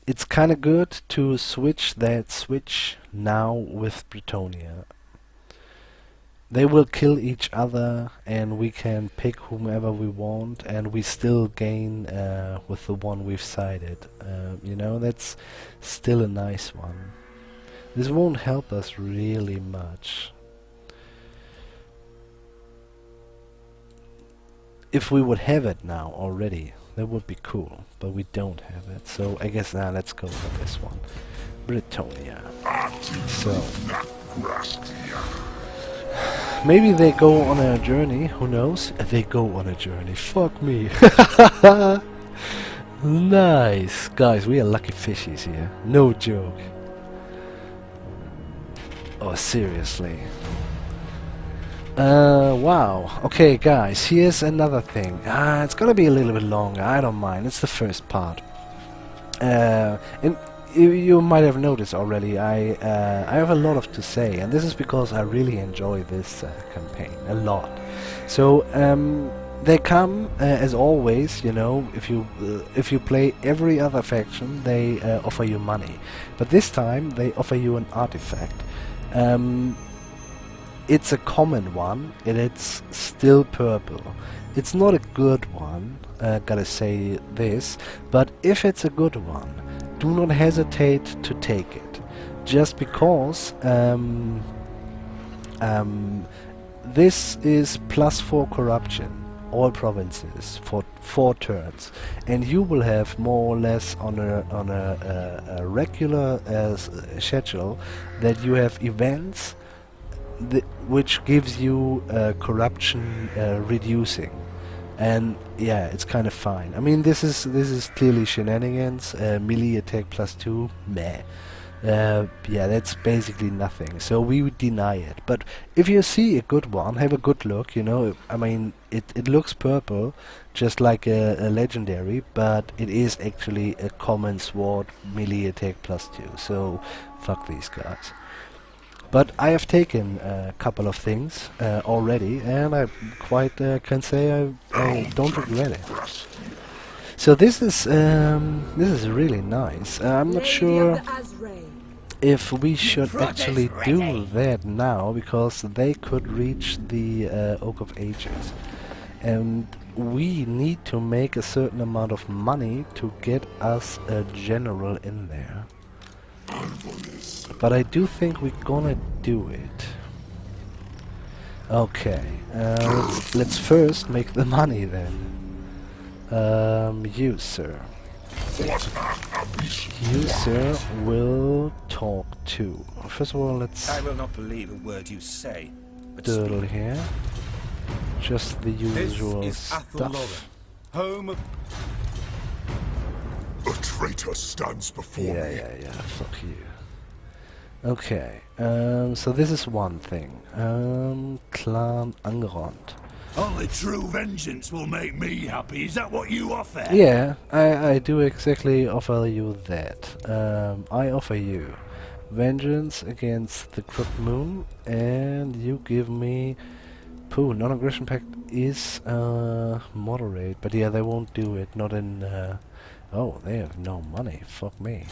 it's kind of good to switch that switch now with Britonia. They will kill each other, and we can pick whomever we want, and we still gain with the one we've sided. You know, that's still a nice one. This won't help us really much. If we would have it now already, that would be cool, but we don't have it. So I guess now let's go for this one. Britonia. So maybe they go on a journey, who knows? They go on a journey, fuck me. Nice. Guys, we are lucky fishies here. No joke. Oh, seriously. Wow. Okay, guys, here's another thing. It's gonna be a little bit longer, I don't mind. It's the first part. And you might have noticed already, I have a lot to say, and this is because I really enjoy this campaign a lot. So they come as always, you know. If you play every other faction, they offer you money, but this time they offer you an artifact. It's a common one, and it's still purple. It's not a good one, gotta say this, but if it's a good one, do not hesitate to take it. Just because this is +4 corruption, all provinces for 4 turns, and you will have more or less on a regular schedule that you have events which gives you corruption reducing. And yeah, it's kind of fine. I mean, this is clearly shenanigans. Melee attack +2, meh. Yeah, that's basically nothing. So we would deny it. But if you see a good one, have a good look. You know, I mean, it looks purple, just like a legendary, but it is actually a common sword melee attack +2. So fuck these guys. But I have taken a couple of things already, and I quite can say I don't regret it. So this is really nice. I'm not sure if we should actually do that now, because they could reach the Oak of Ages, and we need to make a certain amount of money to get us a general in there. But I do think we're gonna do it. Okay, let's first make the money then. You sir will talk to. First of all, let's. I will not believe a word you say. Doodle here. Just the usual this is stuff. Home of A traitor stands before me. Yeah, fuck you. Okay, so this is one thing. Clan Angerond. Only true vengeance will make me happy. Is that what you offer? Yeah, I do exactly offer you that. I offer you vengeance against the Crooked Moon, and you give me... Pooh, non-aggression pact is moderate, but yeah, they won't do it, not in... oh, they have no money, fuck me.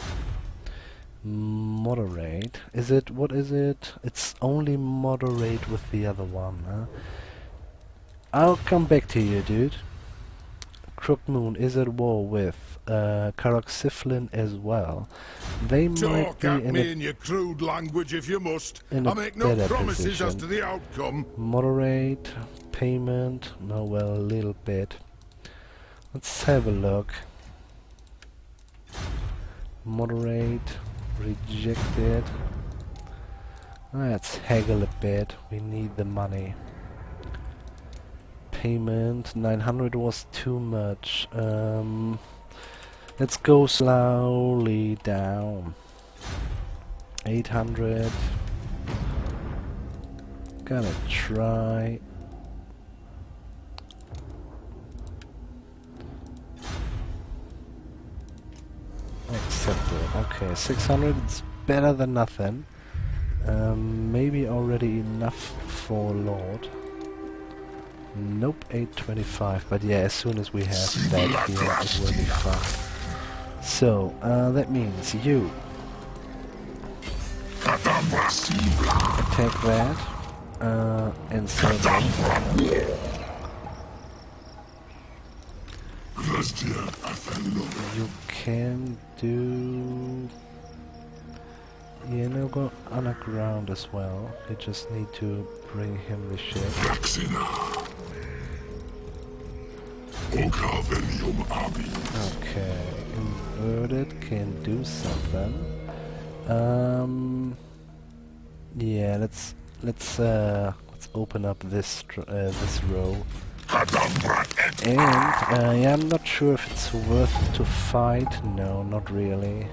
Moderate, is it, what is it? It's only moderate with the other one, huh? I'll come back to you, dude. Crooked Moon is at war with Karoxiflin as well. They might Talk be at in me a, in your crude language if you must. in I a make no better promises as position. to the outcome. Moderate, payment, no, well, a little bit. Let's have a look. Moderate, rejected. Let's haggle a bit, we need the money. Payment, 900 was too much. Let's go slowly down. 800. Gonna try. Accepted. Okay, 600 is better than nothing. Maybe already enough for Lord. Nope, 825. But yeah, as soon as we have that here, it will be fine. So, that means you attack that, and solo. You can do... You know, go underground as well. You just need to bring him the ship. Okay, inverted can do something. Yeah, let's open up this this row. And yeah, I'm not sure if it's worth to fight. No, not really.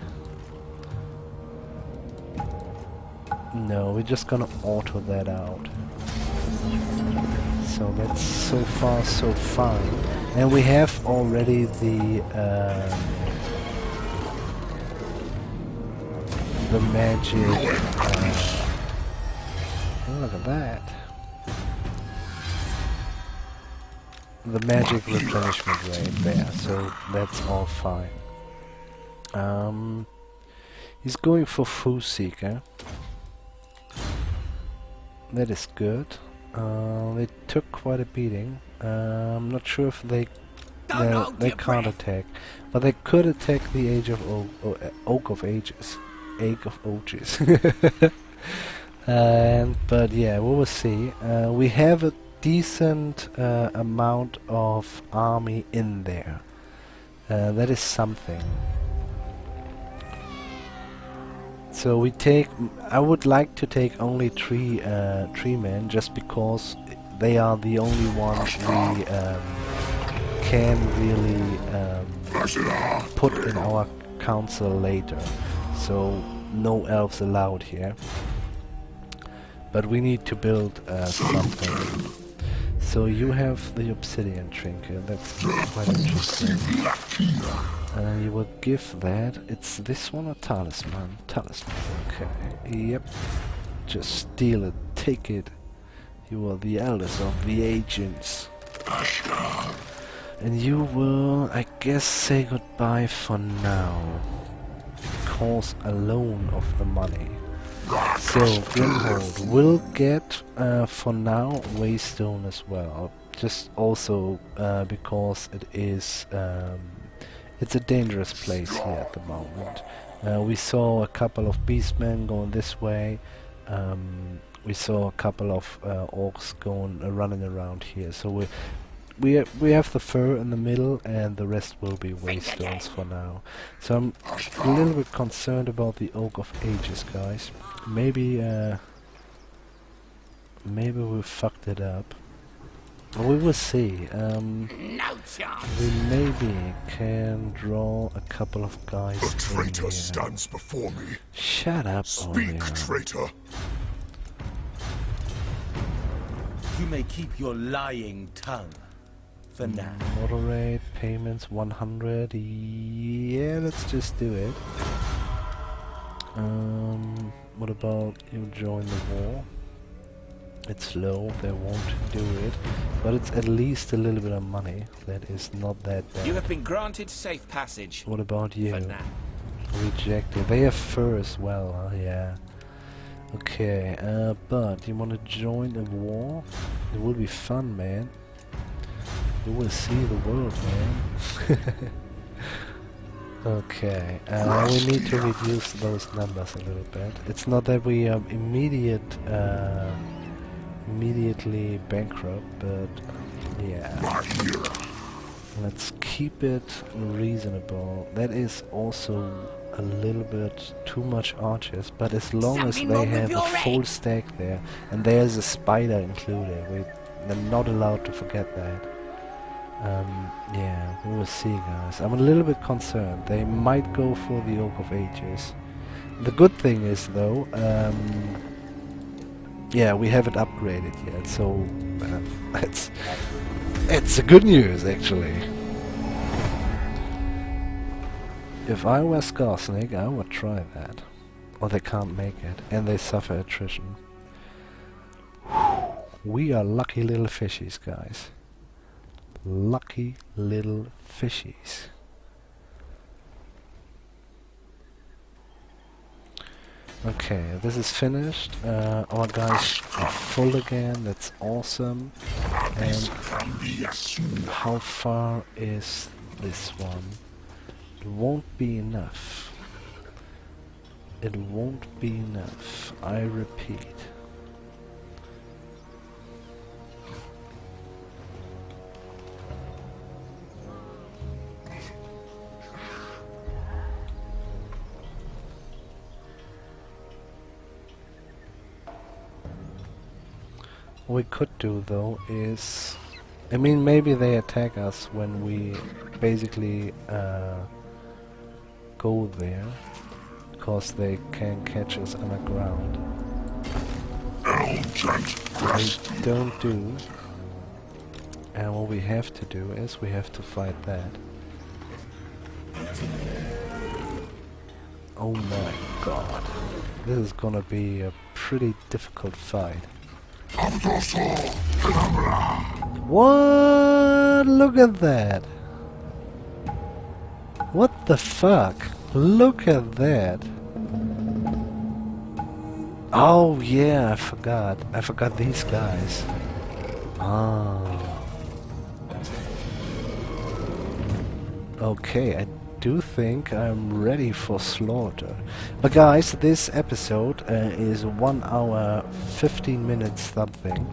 No, we're just gonna auto that out. So that's so far so fine. And we have already the magic. Oh, look at that. The magic replenishment rate there, so that's all fine. He's going for Food Seeker. That is good. They took quite a beating. I'm not sure if they can't attack, but they could attack the Age of Oak of Ages. Ache of Ages. But yeah, we will see. We have a decent amount of army in there. That is something. So we take... I would like to take only three men, just because they are the only ones we can really put in our council later. So no elves allowed here. But we need to build something. So you have the obsidian trinket, that's quite interesting. You will give that. It's this one or talisman? Talisman, okay. Yep. Just steal it, take it. You are the eldest of the agents. And you will, I guess, say goodbye for now. Because alone of the money. So, Grimhold will get, for now, Waystone as well. Just also because it is... it's a dangerous place here at the moment. We saw a couple of beastmen going this way. We saw a couple of orcs going running around here. So we have the fur in the middle, and the rest will be waystones for now. So I'm a little bit concerned about the Oak of Ages, guys. Maybe we fucked it up. We will see. No chance. We maybe can draw a couple of guys The in traitor here. stands before me. Shut up, Speak, Olivia. traitor. You may keep your lying tongue for now. Moderate payments 100. Yeah, let's just do it. What about you join the war? It's slow, they won't do it, but it's at least a little bit of money. That is not that bad. You have been granted safe passage What about you? for now. Rejected. They have fur as well, huh? Yeah. Okay, but you want to join a war? It will be fun, man. You will see the world, man. Okay, we need to reduce those numbers a little bit. It's not that we are immediately bankrupt, but yeah. Let's keep it reasonable. That is also a little bit too much archers, but as long as they have a full stack there, and there's a spider included, they're not allowed to forget that. Yeah, we will see, guys. I'm a little bit concerned. They might go for the Oak of Ages. The good thing is, though, yeah, we haven't upgraded yet, so it's a good news, actually. If I were Skarsnik, I would try that. Or they can't make it, and they suffer attrition. We are lucky little fishies, guys. Lucky little fishies. Okay, this is finished. Our guys are full again, that's awesome. And how far is this one? It won't be enough. It won't be enough, I repeat. What we could do though is, I mean, maybe they attack us when we basically go there, because they can catch us underground. They don't do, and what we have to do is we have to fight that. Oh my god, this is gonna be a pretty difficult fight. What? Look at that. What the fuck? Look at that. Oh yeah, I forgot. I forgot these guys. Ah. Okay, I do think I'm ready for slaughter. But guys, this episode is 1 hour 15 minutes something,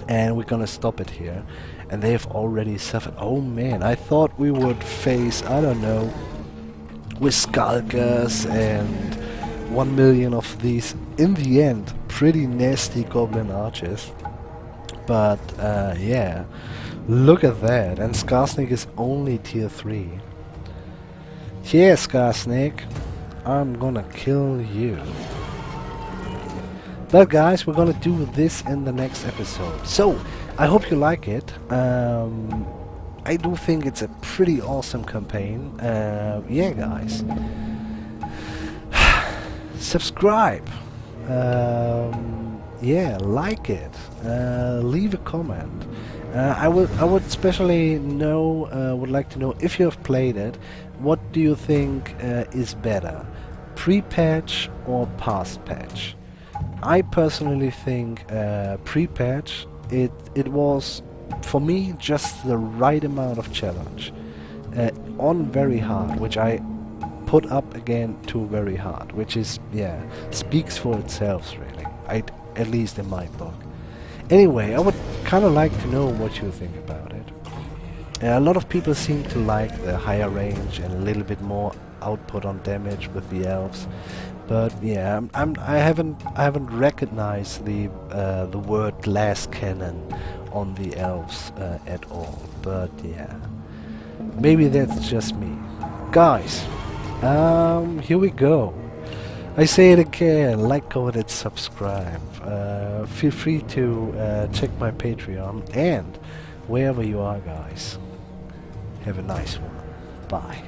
and we're gonna stop it here. And they've already suffered. Oh man, I thought we would face, I don't know, with skulkers and 1 million of these, in the end, pretty nasty goblin archers. But yeah, look at that. And Skarsnik is only tier 3. Yeah, Skarsnik, I'm gonna kill you. But guys, we're gonna do this in the next episode. So, I hope you like it. I do think it's a pretty awesome campaign. Yeah, guys. Subscribe. Yeah, like it. Leave a comment. I would especially would like to know if you have played it. What do you think is better, pre-patch or past-patch? I personally think pre-patch. It was for me just the right amount of challenge on very hard, which I put up again to very hard, which is, yeah, speaks for itself really. At least in my book. Anyway, I would kind of like to know what you think about it. A lot of people seem to like the higher range and a little bit more output on damage with the elves, but yeah, I haven't recognized the word glass cannon on the elves at all. But yeah, maybe that's just me. Guys, here we go. I say it again, like, comment and subscribe. Feel free to check my Patreon, and wherever you are, guys, have a nice one. Bye.